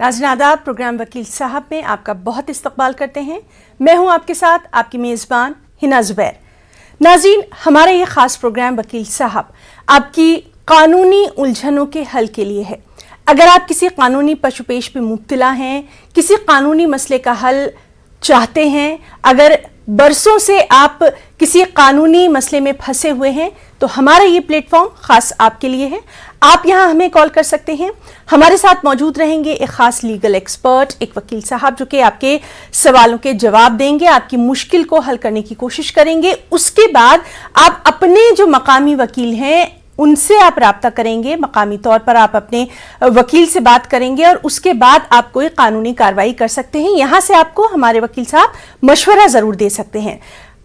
नाज़रीन आदाब, प्रोग्राम वकील साहब में आपका बहुत इस्तकबाल करते हैं। मैं हूं आपके साथ आपकी मेज़बान हिना ज़ुबैर। नाज़रीन, हमारा ये ख़ास प्रोग्राम वकील साहब आपकी कानूनी उलझनों के हल के लिए है। अगर आप किसी कानूनी पशुपेश पे मुब्तला हैं, किसी कानूनी मसले का हल चाहते हैं, अगर बरसों से आप किसी कानूनी मसले में फंसे हुए हैं, तो हमारा ये प्लेटफॉर्म खास आपके लिए है। आप यहाँ हमें कॉल कर सकते हैं। हमारे साथ मौजूद रहेंगे एक खास लीगल एक्सपर्ट, एक वकील साहब, जो कि आपके सवालों के जवाब देंगे, आपकी मुश्किल को हल करने की कोशिश करेंगे। उसके बाद आप अपने जो मकामी वकील हैं उनसे आप राब्ता करेंगे, मकामी तौर पर आप अपने वकील से बात करेंगे और उसके बाद आप कोई कानूनी कार्रवाई कर सकते हैं। यहाँ से आपको हमारे वकील साहब मशवरा ज़रूर दे सकते हैं।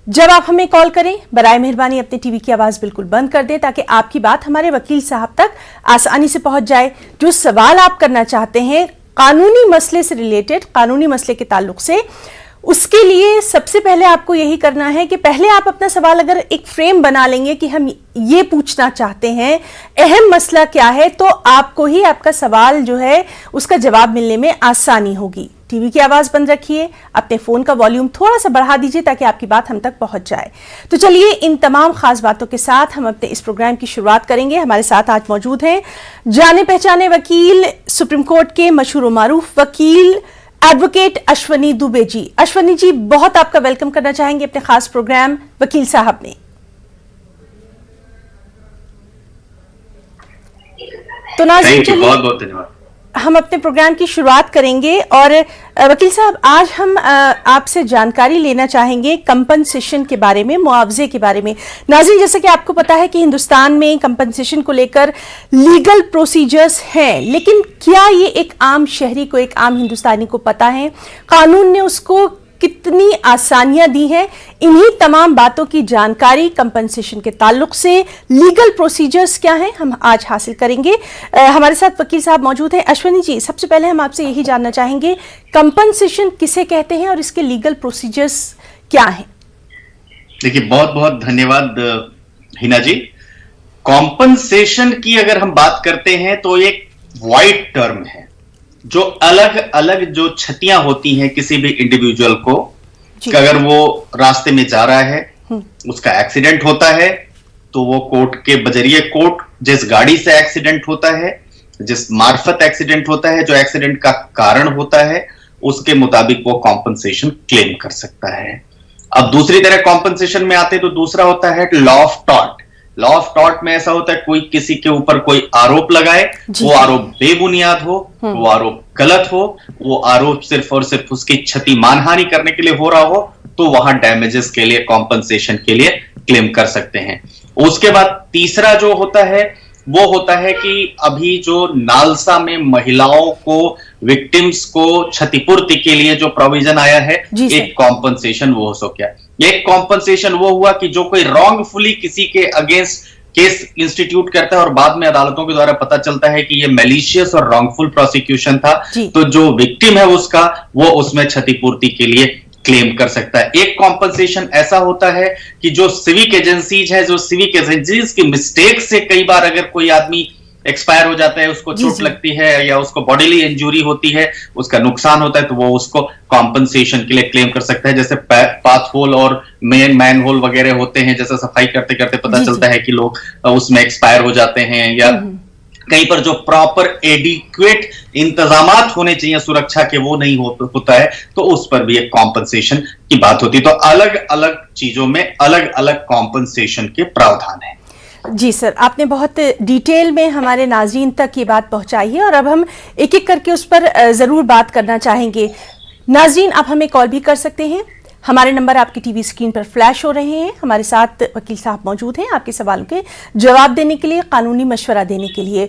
जब आप हमें कॉल करें, बराए मेहरबानी अपने टीवी की आवाज़ बिल्कुल बंद कर दें ताकि आपकी बात हमारे वकील साहब तक आसानी से पहुंच जाए। जो सवाल आप करना चाहते हैं कानूनी मसले से रिलेटेड, कानूनी मसले के ताल्लुक से, उसके लिए सबसे पहले आपको यही करना है कि पहले आप अपना सवाल अगर एक फ्रेम बना लेंगे कि हम ये पूछना चाहते हैं, अहम मसला क्या है, तो आपको ही आपका सवाल जो है उसका जवाब मिलने में आसानी होगी। टीवी की आवाज़ बंद रखिए, अपने फ़ोन का वॉल्यूम थोड़ा सा बढ़ा दीजिए ताकि आपकी बात हम तक पहुंच जाए। तो चलिए, इन तमाम खास बातों के साथ हम अपने इस प्रोग्राम की शुरुआत करेंगे। हमारे साथ आज मौजूद हैं जाने पहचाने वकील, सुप्रीम कोर्ट के मशहूर मारूफ वकील एडवोकेट अश्वनी दुबे जी। अश्वनी जी, बहुत आपका वेलकम करना चाहेंगे अपने खास प्रोग्राम वकील साहब में। तो नाज़रीन, चलिए बहुत बहुत धन्यवाद। हम अपने प्रोग्राम की शुरुआत करेंगे और वकील साहब, आज हम आपसे जानकारी लेना चाहेंगे कंपनसेशन के बारे में, मुआवजे के बारे में। नाज़रीन, जैसे कि आपको पता है कि हिंदुस्तान में कंपनसेशन को लेकर लीगल प्रोसीजर्स हैं, लेकिन क्या ये एक आम शहरी को, एक आम हिंदुस्तानी को पता है? कानून ने उसको कितनी आसानियां दी हैं? इन्हीं तमाम बातों की जानकारी कंपनसेशन के ताल्लुक से, लीगल प्रोसीजर्स क्या हैं, हम आज हासिल करेंगे। हमारे साथ वकील साहब मौजूद हैं। अश्वनी जी, सबसे पहले हम आपसे यही जानना चाहेंगे, कंपनसेशन किसे कहते हैं और इसके लीगल प्रोसीजर्स क्या हैं? देखिए, बहुत बहुत धन्यवाद हिना जी। कॉम्पनसेशन की अगर हम बात करते हैं तो एक वाइड टर्म है। जो अलग अलग जो क्षतियां होती हैं किसी भी इंडिविजुअल को, अगर वो रास्ते में जा रहा है, उसका एक्सीडेंट होता है, तो वो कोर्ट के बजरिए कोर्ट, जिस गाड़ी से एक्सीडेंट होता है, जिस मार्फत एक्सीडेंट होता है, जो एक्सीडेंट का कारण होता है, उसके मुताबिक वो कॉम्पनसेशन क्लेम कर सकता है। अब दूसरी तरह कॉम्पनसेशन में आते तो दूसरा होता है law of tort. Law of tort में ऐसा होता है, कोई किसी के ऊपर कोई आरोप लगाए, वो आरोप बेबुनियाद हो, वो आरोप गलत हो, वो आरोप सिर्फ और सिर्फ उसकी क्षति मानहानि करने के लिए हो रहा हो, तो वहां डैमेजेस के लिए, कॉम्पनसेशन के लिए क्लेम कर सकते हैं। उसके बाद तीसरा जो होता है वो होता है कि अभी जो नालसा में महिलाओं को, विक्टिम्स को क्षतिपूर्ति के लिए जो प्रोविजन आया है, एक कॉम्पनसेशन वो हो गया। एक कॉम्पनसेशन वो हुआ कि जो कोई रॉन्गफुली किसी के अगेंस्ट केस इंस्टीट्यूट करता है और बाद में अदालतों के द्वारा पता चलता है कि ये मैलिशियस और रॉन्गफुल प्रोसिक्यूशन था, तो जो विक्टिम है उसका, वो उसमें क्षतिपूर्ति के लिए क्लेम कर सकता है। एक कॉम्पनसेशन ऐसा होता है कि जो सिविक एजेंसीज है, जो सिविक एजेंसीज की मिस्टेक से कई बार अगर कोई आदमी एक्सपायर हो जाता है, उसको चोट लगती है या उसको बॉडीली इंजरी होती है, उसका नुकसान होता है, तो वो उसको कॉम्पनसेशन के लिए क्लेम कर सकता है। जैसे पाथ होल और मैन होल वगैरह होते हैं, जैसे सफाई करते करते पता चलता है कि लोग उसमें एक्सपायर हो जाते हैं, या कहीं पर जो प्रॉपर एडिक्वेट इंतजामात होने चाहिए सुरक्षा के, वो नहीं होता है, तो उस पर भी एक कॉम्पनसेशन की बात होती है। तो अलग अलग चीजों में अलग अलग कॉम्पनसेशन के प्रावधान है। जी सर, आपने बहुत डिटेल में हमारे नाज़रीन तक ये बात पहुंचाई है और अब हम एक एक करके उस पर ज़रूर बात करना चाहेंगे। नाज़रीन, आप हमें कॉल भी कर सकते हैं। हमारे नंबर आपकी टीवी स्क्रीन पर फ्लैश हो रहे हैं। हमारे साथ वकील साहब मौजूद हैं आपके सवालों के जवाब देने के लिए, कानूनी मशवरा देने के लिए।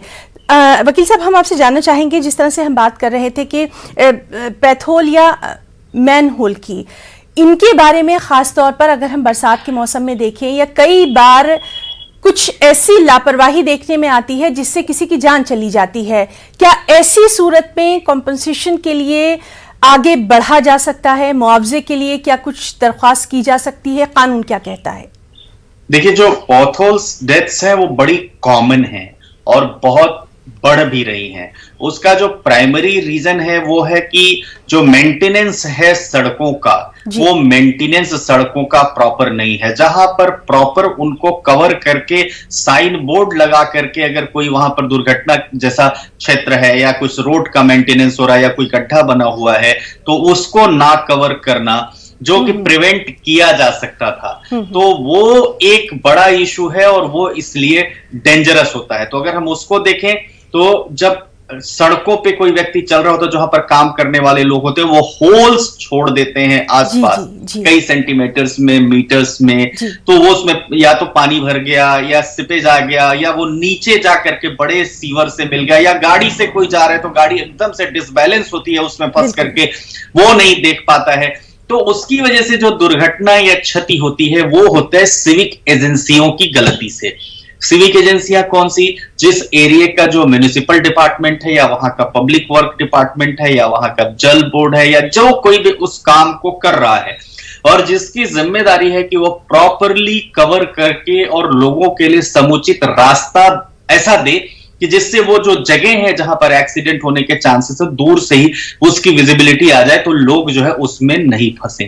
वकील साहब, हम आपसे जानना चाहेंगे, जिस तरह से हम बात कर रहे थे कि पैथोल या मैन होल की, इनके बारे में ख़ास तौर पर अगर हम बरसात के मौसम में देखें, या कई बार कुछ ऐसी लापरवाही देखने में आती है जिससे किसी की जान चली जाती है, क्या ऐसी सूरत में कॉम्पनसेशन के लिए आगे बढ़ा जा सकता है? मुआवजे के लिए क्या कुछ दरख्वास्त की जा सकती है? कानून क्या कहता है? देखिए, जो पॉथहोल्स डेथ्स हैं वो बड़ी कॉमन हैं और बहुत बढ़ भी रही हैं। उसका जो प्राइमरी रीजन है वो है कि जो मेंटेनेंस है सड़कों का, वो मेंटेनेंस सड़कों का प्रॉपर नहीं है। जहां पर प्रॉपर उनको कवर करके साइन बोर्ड लगा करके अगर कोई वहां पर दुर्घटना जैसा क्षेत्र है या कुछ रोड का मेंटेनेंस हो रहा है या कोई गड्ढा बना हुआ है तो उसको ना कवर करना, जो कि प्रिवेंट किया जा सकता था, तो वो एक बड़ा इशू है और वो इसलिए डेंजरस होता है। तो अगर हम उसको देखें तो जब सड़कों पे कोई व्यक्ति चल रहा होता है, जहां पर काम करने वाले लोग होते हैं, वो होल्स छोड़ देते हैं आसपास कई सेंटीमीटर्स में, मीटर्स में, तो वो उसमें या तो पानी भर गया या सिपेज आ गया या वो नीचे जा करके बड़े सीवर से मिल गया या गाड़ी से कोई जा रहा है तो गाड़ी एकदम से डिसबैलेंस होती है, उसमें फंस करके वो नहीं देख पाता है। तो उसकी वजह से जो दुर्घटना या क्षति होती है वो होता है सिविक एजेंसियों की गलती से। सिविक एजेंसियां कौन सी? जिस एरिया का जो म्युनिसिपल डिपार्टमेंट है या वहां का पब्लिक वर्क डिपार्टमेंट है या वहां का जल बोर्ड है या जो कोई भी उस काम को कर रहा है और जिसकी जिम्मेदारी है कि वो प्रॉपरली कवर करके और लोगों के लिए समुचित रास्ता ऐसा दे कि जिससे वो जो जगह है जहां पर एक्सीडेंट होने के चांसेस है दूर से ही उसकी विजिबिलिटी आ जाए तो लोग जो है उसमें नहीं फंसे।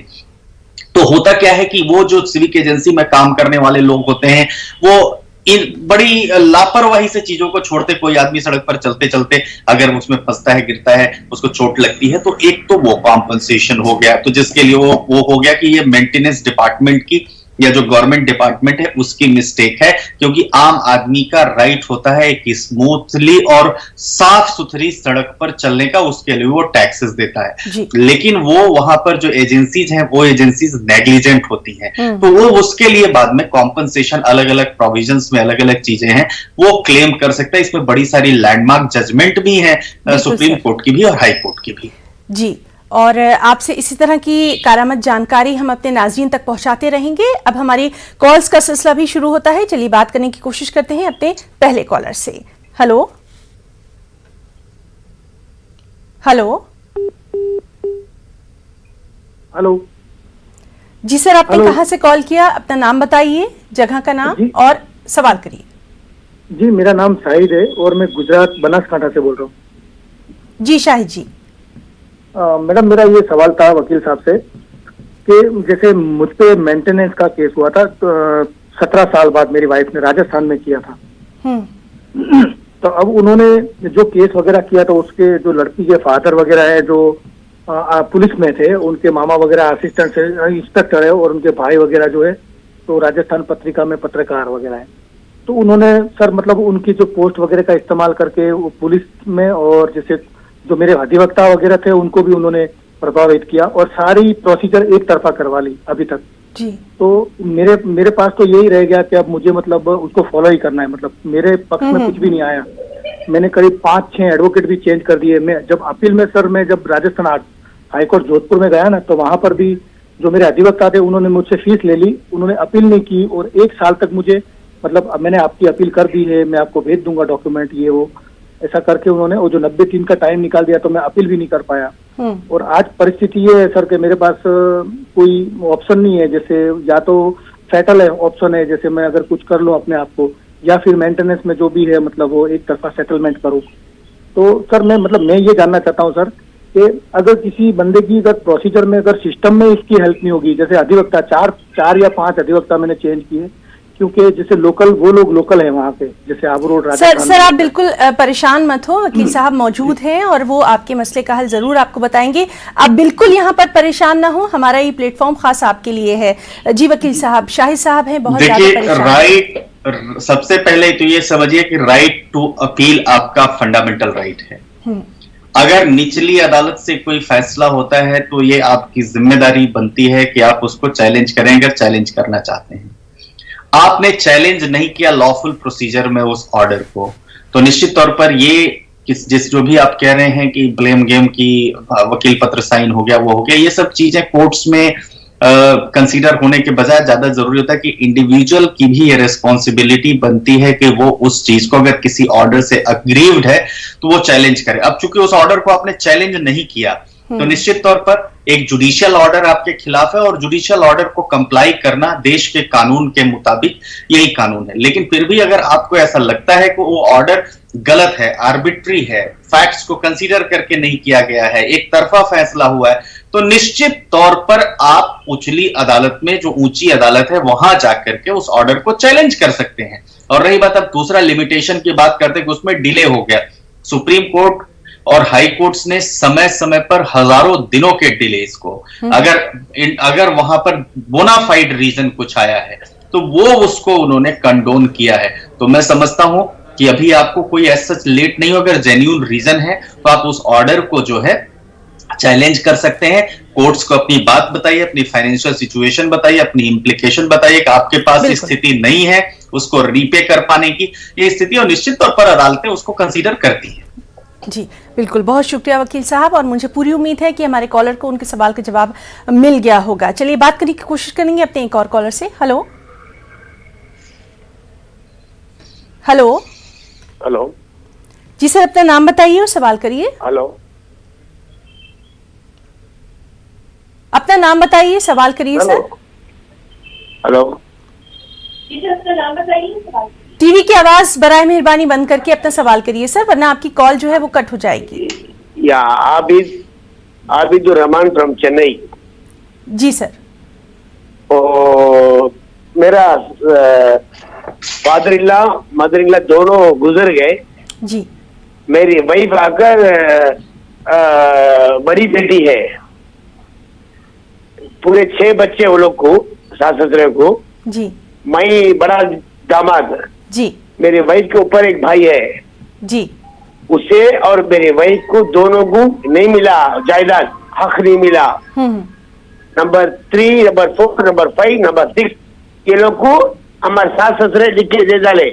तो होता क्या है कि वो जो सिविक एजेंसी में काम करने वाले लोग होते हैं वो बड़ी लापरवाही से चीजों को छोड़ते। कोई आदमी सड़क पर चलते चलते अगर उसमें फंसता है, गिरता है, उसको चोट लगती है तो एक तो वो कॉम्पनसेशन हो गया, तो जिसके लिए वो हो गया कि ये मेंटेनेंस डिपार्टमेंट की या जो गवर्नमेंट डिपार्टमेंट है उसकी मिस्टेक है, क्योंकि आम आदमी का राइट होता है एक स्मूथली और साफ सुथरी सड़क पर चलने का, उसके लिए वो टैक्सेस देता है। लेकिन वो वहां पर जो एजेंसीज हैं वो एजेंसीज नेग्लिजेंट होती हैं, तो वो उसके लिए बाद में कॉम्पनसेशन अलग अलग प्रोविजंस में अलग अलग चीजें हैं वो क्लेम कर सकता है। इसमें बड़ी सारी लैंडमार्क जजमेंट भी है सुप्रीम कोर्ट की भी और हाई कोर्ट की भी। जी, और आपसे इसी तरह की कारामद जानकारी हम अपने नाज़रीन तक पहुंचाते रहेंगे। अब हमारी कॉल्स का सिलसिला भी शुरू होता है। चलिए बात करने की कोशिश करते हैं अपने पहले कॉलर से। हेलो हेलो हेलो जी सर, आपने कहां से कॉल किया? अपना नाम बताइए, जगह का नाम और सवाल करिए। जी, मेरा नाम शाहिद है और मैं गुजरात बनासकांठा से बोल रहा हूँ। जी शाहिद जी। मैडम, मेरा ये सवाल था वकील साहब से कि जैसे मुझ पे मेंटेनेंस का केस हुआ था तो 17 साल बाद मेरी वाइफ ने राजस्थान में किया था। तो अब उन्होंने जो केस वगैरह किया तो उसके जो लड़की के फादर वगैरह है जो पुलिस में थे, उनके मामा वगैरह असिस्टेंट इंस्पेक्टर है और उनके भाई वगैरह जो है तो राजस्थान पत्रिका में पत्रकार वगैरह है। तो उन्होंने सर मतलब उनकी जो पोस्ट वगैरह का इस्तेमाल करके वो पुलिस में और जैसे जो मेरे अधिवक्ता वगैरह थे उनको भी उन्होंने प्रभावित किया और सारी प्रोसीजर एक तरफा करवा ली अभी तक जी। तो मेरे पास तो यही रह गया कि अब मुझे मतलब उसको फॉलो ही करना है। मतलब मेरे पक्ष में कुछ भी नहीं आया। मैंने करीब 5-6 एडवोकेट भी चेंज कर दिए। मैं जब अपील में सर मैं जब राजस्थान हाईकोर्ट जोधपुर में गया ना तो वहां पर भी जो मेरे अधिवक्ता थे उन्होंने मुझसे फीस ले ली, उन्होंने अपील नहीं की और 1 साल तक मुझे मतलब मैंने आपकी अपील कर दी है, मैं आपको भेज दूंगा डॉक्यूमेंट ये वो, ऐसा करके उन्होंने वो जो 90 दिन का टाइम निकाल दिया तो मैं अपील भी नहीं कर पाया। और आज परिस्थिति ये है सर कि मेरे पास कोई ऑप्शन नहीं है, जैसे या तो सेटल है ऑप्शन है, जैसे मैं अगर कुछ कर लूं अपने आप को या फिर मेंटेनेंस में जो भी है मतलब वो एक तरफा सेटलमेंट करूं। तो सर मैं ये जानना चाहता हूं सर कि अगर किसी बंदे की अगर प्रोसीजर में अगर सिस्टम में इसकी हेल्प नहीं होगी, जैसे अधिवक्ता 4 या 5 अधिवक्ता मैंने चेंज किए क्योंकि जैसे लोकल वो लोग लोकल है वहाँ पे, जैसे आबू रोड राजस्थान। सर आप बिल्कुल परेशान मत हो, वकील साहब मौजूद हैं और वो आपके मसले का हल जरूर आपको बताएंगे। आप बिल्कुल यहाँ पर परेशान ना हो, हमारा ये प्लेटफॉर्म खास आपके लिए है। जी वकील साहब, शाहिद साहब हैं बहुत ज्यादा परेशान। राइट, सबसे पहले तो ये समझिए कि राइट टू अपील आपका फंडामेंटल राइट है। अगर निचली अदालत से कोई फैसला होता है तो ये आपकी जिम्मेदारी बनती है कि आप उसको चैलेंज करें, अगर चैलेंज करना चाहते हैं। आपने चैलेंज नहीं किया लॉफुल प्रोसीजर में उस ऑर्डर को, तो निश्चित तौर पर ये जिस जो भी आप कह रहे हैं कि ब्लेम गेम की वकील पत्र साइन हो गया वो हो गया, ये सब चीजें कोर्ट्स में कंसीडर होने के बजाय ज्यादा जरूरी होता है कि इंडिविजुअल की भी ये रिस्पॉन्सिबिलिटी बनती है कि वो उस चीज को अगर किसी ऑर्डर से अग्रीव्ड है तो वो चैलेंज करे। अब चूंकि उस ऑर्डर को आपने चैलेंज नहीं किया तो निश्चित तौर पर एक जुडिशियल ऑर्डर आपके खिलाफ है और जुडिशियल ऑर्डर को कंप्लाई करना देश के कानून के मुताबिक यही कानून है। लेकिन फिर भी अगर आपको ऐसा लगता है कि वो ऑर्डर गलत है, आर्बिट्री है, फैक्ट्स को कंसीडर करके नहीं किया गया है, एक तरफा फैसला हुआ है, तो निश्चित तौर पर आप उचली अदालत में, जो ऊंची अदालत है, वहां जाकर के उस ऑर्डर को चैलेंज कर सकते हैं। और रही बात अब दूसरा लिमिटेशन की बात करते हैं कि उसमें डिले हो गया, सुप्रीम कोर्ट और हाई कोर्ट्स ने समय समय पर हजारों दिनों के डिलेस को, अगर वहां पर बोनाफाइड रीजन कुछ आया है तो वो उसको उन्होंने कंडोन किया है। तो मैं समझता हूं कि अभी आपको कोई ऐसा लेट नहीं हो, अगर जेन्युइन रीजन है तो आप उस ऑर्डर को जो है चैलेंज कर सकते हैं। कोर्ट्स को अपनी बात बताइए, अपनी फाइनेंशियल सिचुएशन बताइए, अपनी इंप्लीकेशन बताइए कि आपके पास स्थिति नहीं है उसको रीपे कर पाने की ये स्थिति, और निश्चित तौर पर अदालतें उसको कंसीडर करती हैं। जी बिल्कुल, बहुत शुक्रिया वकील साहब, और मुझे पूरी उम्मीद है कि हमारे कॉलर को उनके सवाल का जवाब मिल गया होगा। चलिए बात करने की कोशिश करेंगे अपने एक और कॉलर से। हेलो हेलो हेलो जी सर, अपना नाम बताइए और सवाल करिए। हेलो अपना नाम बताइए, सवाल करिए सर। हेलो अपना नाम बताइए। टीवी की आवाज बराए मेहरबानी बंद करके अपना सवाल करिए सर, वरना आपकी कॉल जो है वो कट हो जाएगी। या आबिद रहमान फ्रॉम चेन्नई। जी सर। मेरा फादर इल्ला मदर इल्ला दोनों गुजर गए जी। मेरी वाइफ आकर बड़ी बेटी है, पूरे 6 बच्चे वो लोग को, सास ससुरे को जी। मैं बड़ा दामाद जी। मेरी वाइफ के ऊपर एक भाई है जी। उसे और मेरी वाइफ को दोनों को नहीं मिला जायदाद, हक नहीं मिला। नंबर 3, नंबर 4, नंबर 5, नंबर 6 ये लोग को हमारे सास ससुरे लिख के दे डाले।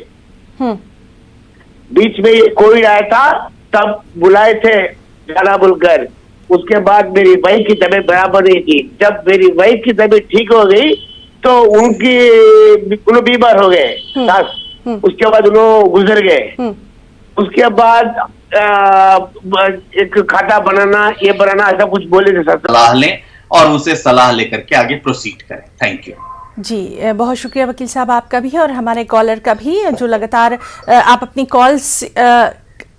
बीच में ये कोविड आया था तब बुलाए थे जाना बोलकर, उसके बाद मेरी वाइफ की तबीयत बराबर नहीं थी। जब मेरी वाइफ की तबीयत ठीक हो गई तो उन्होंने बीमार हो गए सास, उसके बाद उन्होंने गुजर गए। उसके बाद एक खाता बनाना, ये बनाना, ऐसा कुछ बोले थे सर। सलाह लें और उसे सलाह लेकर के आगे प्रोसीड करें। थैंक यू जी। बहुत शुक्रिया वकील साहब आपका भी और हमारे कॉलर का भी, जो लगातार आप अपनी कॉल्स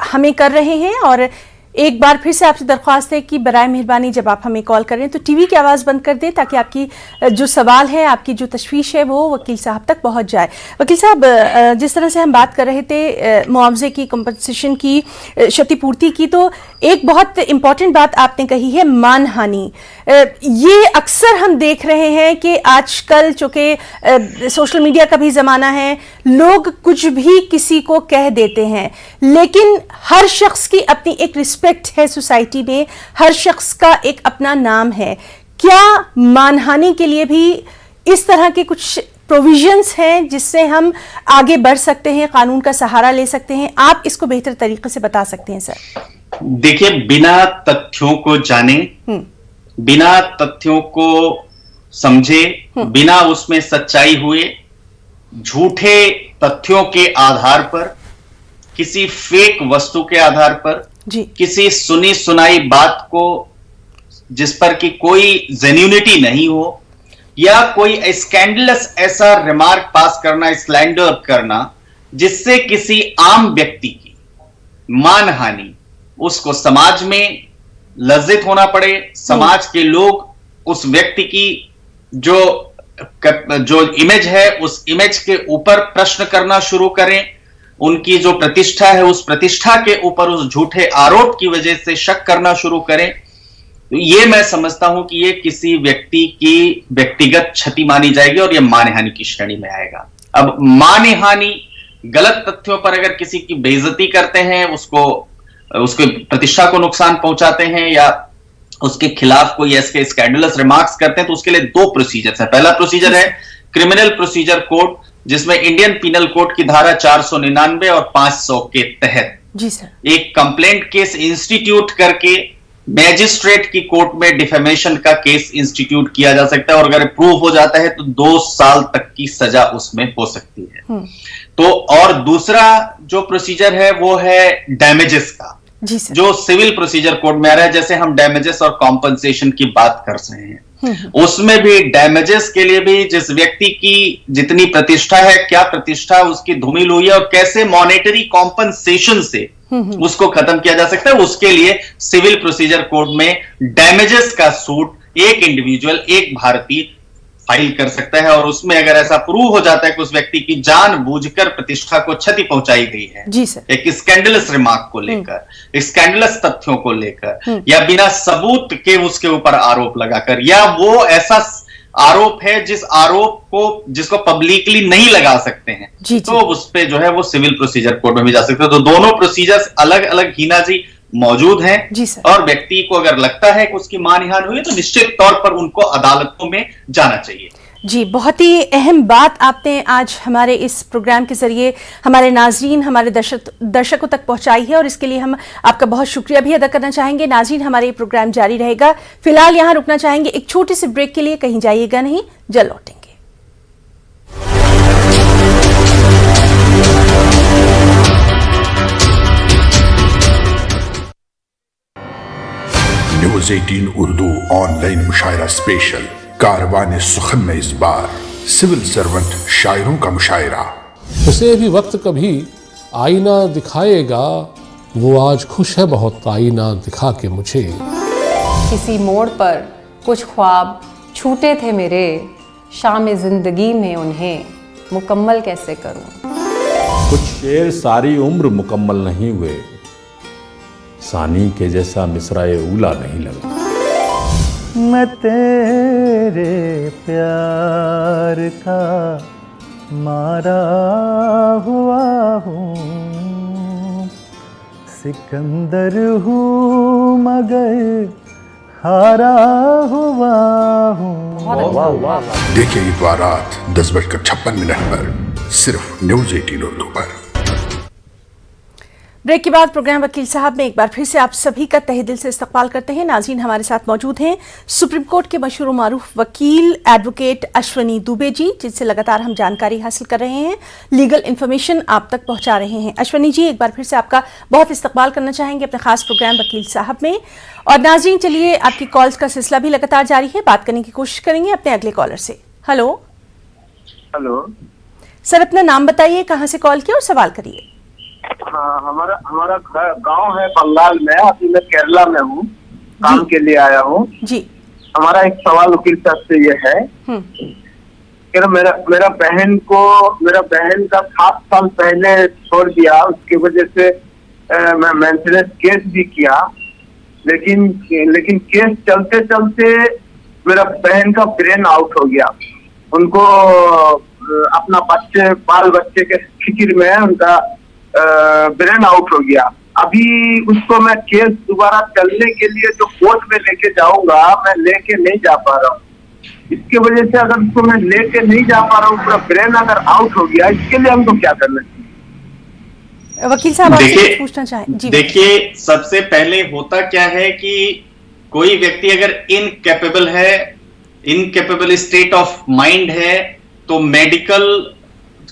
हमें कर रहे हैं। और एक बार फिर से आपसे दरख्वास्त है कि बराए मेहरबानी जब आप हमें कॉल करें तो टीवी की आवाज़ बंद कर दें, ताकि आपकी जो सवाल है, आपकी जो तशवीश है, वो वकील साहब तक पहुंच जाए। वकील साहब, जिस तरह से हम बात कर रहे थे मुआवजे की, कंपनसेशन की, क्षतिपूर्ति की, तो एक बहुत इम्पॉर्टेंट बात आपने कही है, मानहानि। ये अक्सर हम देख रहे हैं कि आजकल चूँकि सोशल मीडिया का भी ज़माना है, लोग कुछ भी किसी को कह देते हैं, लेकिन हर शख्स की अपनी एक रिस्पेक्ट है सोसाइटी में, हर शख्स का एक अपना नाम है। क्या मानहानि के लिए भी इस तरह के कुछ प्रोविजंस हैं जिससे हम आगे बढ़ सकते हैं, कानून का सहारा ले सकते हैं? आप इसको बेहतर तरीके से बता सकते हैं सर। देखिए, बिना तथ्यों को जाने, बिना तथ्यों को समझे, बिना उसमें सच्चाई हुए, झूठे तथ्यों के आधार पर, किसी फेक वस्तु के आधार पर जी, किसी सुनी सुनाई बात को जिस पर कि कोई जेन्युइनिटी नहीं हो, या कोई स्कैंडलस ऐसा रिमार्क पास करना, स्लैंडर करना, जिससे किसी आम व्यक्ति की मानहानि, उसको समाज में लज्जित होना पड़े, समाज के लोग उस व्यक्ति की जो इमेज है उस इमेज के ऊपर प्रश्न करना शुरू करें, उनकी जो प्रतिष्ठा है उस प्रतिष्ठा के ऊपर उस झूठे आरोप की वजह से शक करना शुरू करें, तो ये मैं समझता हूं कि ये किसी व्यक्ति की व्यक्तिगत क्षति मानी जाएगी और ये मानहानि की श्रेणी में आएगा। अब मानहानि, गलत तथ्यों पर अगर किसी की बेइज्जती करते हैं, उसके प्रतिष्ठा को नुकसान पहुंचाते हैं, या उसके खिलाफ कोई ऐसे स्कैंडलस रिमार्क्स करते हैं, तो उसके लिए 2 प्रोसीजर्स है। पहला प्रोसीजर है क्रिमिनल प्रोसीजर कोड, जिसमें इंडियन पीनल कोड की धारा 499 और 500 के तहत जी सर एक कंप्लेंट केस इंस्टीट्यूट करके मैजिस्ट्रेट की कोर्ट में डिफेमेशन का केस इंस्टीट्यूट किया जा सकता है, और अगर प्रूव हो जाता है तो 2 साल तक की सजा उसमें हो सकती है। तो और दूसरा जो प्रोसीजर है वो है डैमेजेस का, जी सर, जो सिविल प्रोसीजर कोड में आ रहा है। जैसे हम डैमेजेस और कॉम्पनसेशन की बात कर रहे हैं, उसमें भी डैमेजेस के लिए भी जिस व्यक्ति की जितनी प्रतिष्ठा है, क्या प्रतिष्ठा उसकी धूमिल हुई है और कैसे मॉनेटरी कॉम्पनसेशन से उसको खत्म किया जा सकता है, उसके लिए सिविल प्रोसीजर कोड में डैमेजेस का सूट एक इंडिविजुअल, एक भारतीय फाइल कर सकता है। और उसमें अगर ऐसा प्रूव हो जाता है कि उस व्यक्ति की जानबूझकर प्रतिष्ठा को क्षति पहुंचाई गई है, जी सर, एक स्कैंडलस रिमार्क को लेकर, स्कैंडलस तथ्यों को लेकर, या बिना सबूत के उसके ऊपर आरोप लगाकर, या वो ऐसा आरोप है जिसको पब्लिकली नहीं लगा सकते हैं, तो उस पे जो है वो सिविल प्रोसीजर कोड में भी जा सकते हैं। तो दोनों प्रोसीजर्स अलग अलग हीना जी मौजूद हैं, और व्यक्ति को अगर लगता है कि उसकी मानहानि हुई तो निश्चित तौर पर उनको अदालतों में जाना चाहिए। जी, बहुत ही अहम बात आपने आज हमारे इस प्रोग्राम के जरिए हमारे नाजरीन, हमारे दर्शकों तक पहुंचाई है, और इसके लिए हम आपका बहुत शुक्रिया भी अदा करना चाहेंगे। नाजरीन, हमारा ये प्रोग्राम जारी रहेगा, फिलहाल यहां रुकना चाहेंगे एक छोटे से ब्रेक के लिए। कहीं जाइएगा नहीं, जल्द लौटेंगे। न्यूज़ 18 उर्दू ऑनलाइन मुशायरा स्पेशल। कारवान सुखन में इस बार सिविल सर्वेंट शायरों का मुशायरा। उसे भी वक्त कभी आईना दिखाएगा, वो आज खुश है बहुत आईना दिखा के मुझे। किसी मोड़ पर कुछ ख्वाब छूटे थे मेरे, शाम जिंदगी में उन्हें मुकम्मल कैसे करूं। कुछ शेर सारी उम्र मुकम्मल नहीं हुए, सानी के जैसा मिसराए ऊला नहीं लगा। मैं तेरे प्यार का मारा हुआ हूँ, सिकंदर हूँ मगर हारा हुआ हूँ। देखिए इतवार रात 10:56 पर सिर्फ न्यूज़ 18 उर्दू पर। ब्रेक के बाद प्रोग्राम वकील साहब में एक बार फिर से आप सभी का तहे दिल से इस्तकबाल करते हैं। नाज़रीन, हमारे साथ मौजूद हैं सुप्रीम कोर्ट के मशहूर मारूफ वकील एडवोकेट अश्वनी दुबे जी, जिनसे लगातार हम जानकारी हासिल कर रहे हैं, लीगल इन्फॉर्मेशन आप तक पहुंचा रहे हैं। अश्वनी जी, एक बार फिर से आपका बहुत इस्तकबाल करना चाहेंगे अपने खास प्रोग्राम वकील साहब में। और नाज़रीन, चलिए आपकी कॉल्स का सिलसिला भी लगातार जारी है, बात करने की कोशिश करेंगे अपने अगले कॉलर से। हेलो सर, अपना नाम बताइए, कहाँ से कॉल किया और सवाल करिए। हाँ, हमारा गांव है बंगाल में, अभी मैं केरला में हूँ, काम के लिए आया हूँ जी। हमारा एक सवाल वकील साहब से ये है कि मेरा बहन का 7 साल पहले छोड़ दिया, उसकी वजह से मैं मेंटेनेंस केस भी किया, लेकिन केस चलते चलते मेरा बहन का ब्रेन आउट हो गया। उनको अपना बाल बच्चे के फिक्र में उनका ब्रेन आउट हो गया। अभी उसको मैं केस दोबारा चलने के लिए जो कोर्ट में लेके जाऊंगा, मैं लेके नहीं जा पा रहा हूँ। इसके वजह से अगर उसको मैं लेके नहीं जा पा रहा हूँ, पूरा ब्रेन अगर आउट हो गया, इसके लिए हमको क्या करना चाहिए? वकील साहब, आपसे पूछना चाहें जी। देखिए, सबसे पहले होता क्या है कि कोई व्यक्ति अगर इनकेपेबल स्टेट ऑफ माइंड है, तो मेडिकल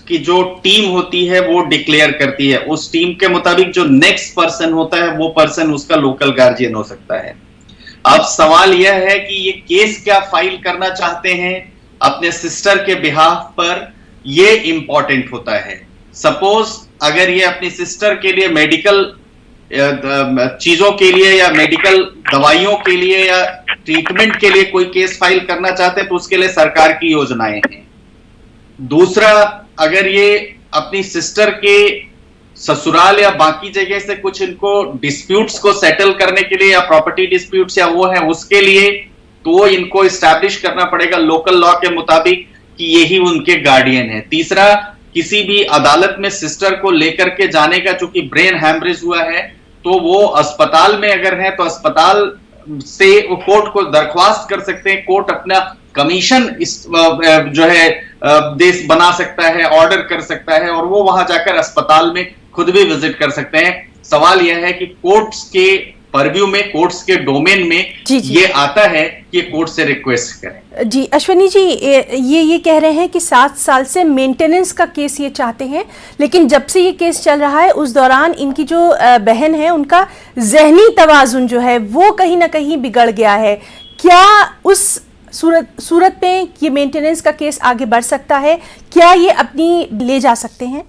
की जो टीम होती है वो डिक्लेयर करती है। उस टीम के मुताबिक जो नेक्स्ट पर्सन होता है वो पर्सन उसका लोकल गार्जियन हो सकता है। अब सवाल यह है कि ये केस क्या फाइल करना चाहते हैं अपने सिस्टर के बिहाफ पर, ये इंपॉर्टेंट होता है। सपोज अगर ये अपनी सिस्टर के लिए मेडिकल चीजों के लिए या मेडिकल दवाइयों के लिए या ट्रीटमेंट के लिए कोई केस फाइल करना चाहते हैं, तो उसके लिए सरकार की योजनाएं हैं। दूसरा, अगर ये अपनी सिस्टर के ससुराल या बाकी जगह से कुछ इनको डिस्प्यूट्स को सेटल करने के लिए या प्रॉपर्टी डिस्प्यूट्स या वो है उसके लिए, तो इनको इस्टेब्लिश करना पड़ेगा लोकल लॉ के मुताबिक कि यही उनके गार्डियन है। तीसरा, किसी भी अदालत में सिस्टर को लेकर के जाने का, चूंकि ब्रेन हैमरेज हुआ है, तो वो अस्पताल में अगर है तो अस्पताल से वो कोर्ट को दरख्वास्त कर सकते हैं। कोर्ट अपना कमीशन जो है देश बना सकता है, ऑर्डर कर सकता है, और वो वहां जाकर अस्पताल में खुद भी विजिट कर सकते हैं। सवाल यह है कि कोर्ट्स के परव्यू में, कोर्ट्स के डोमेन में ये आता है कि कोर्ट से रिक्वेस्ट करें। जी अश्वनी जी, ये कह रहे हैं कि 7 साल से मेंटेनेंस का केस ये चाहते हैं, लेकिन जब से ये केस चल रहा है उस दौरान इनकी जो बहन है उनका जहनी तवाजुन जो है वो कहीं ना कहीं बिगड़ गया है। क्या उस सूरत में ये मेंटेनेंस का केस आगे बढ़ सकता है, क्या ये अपनी ले जा सकते हैं?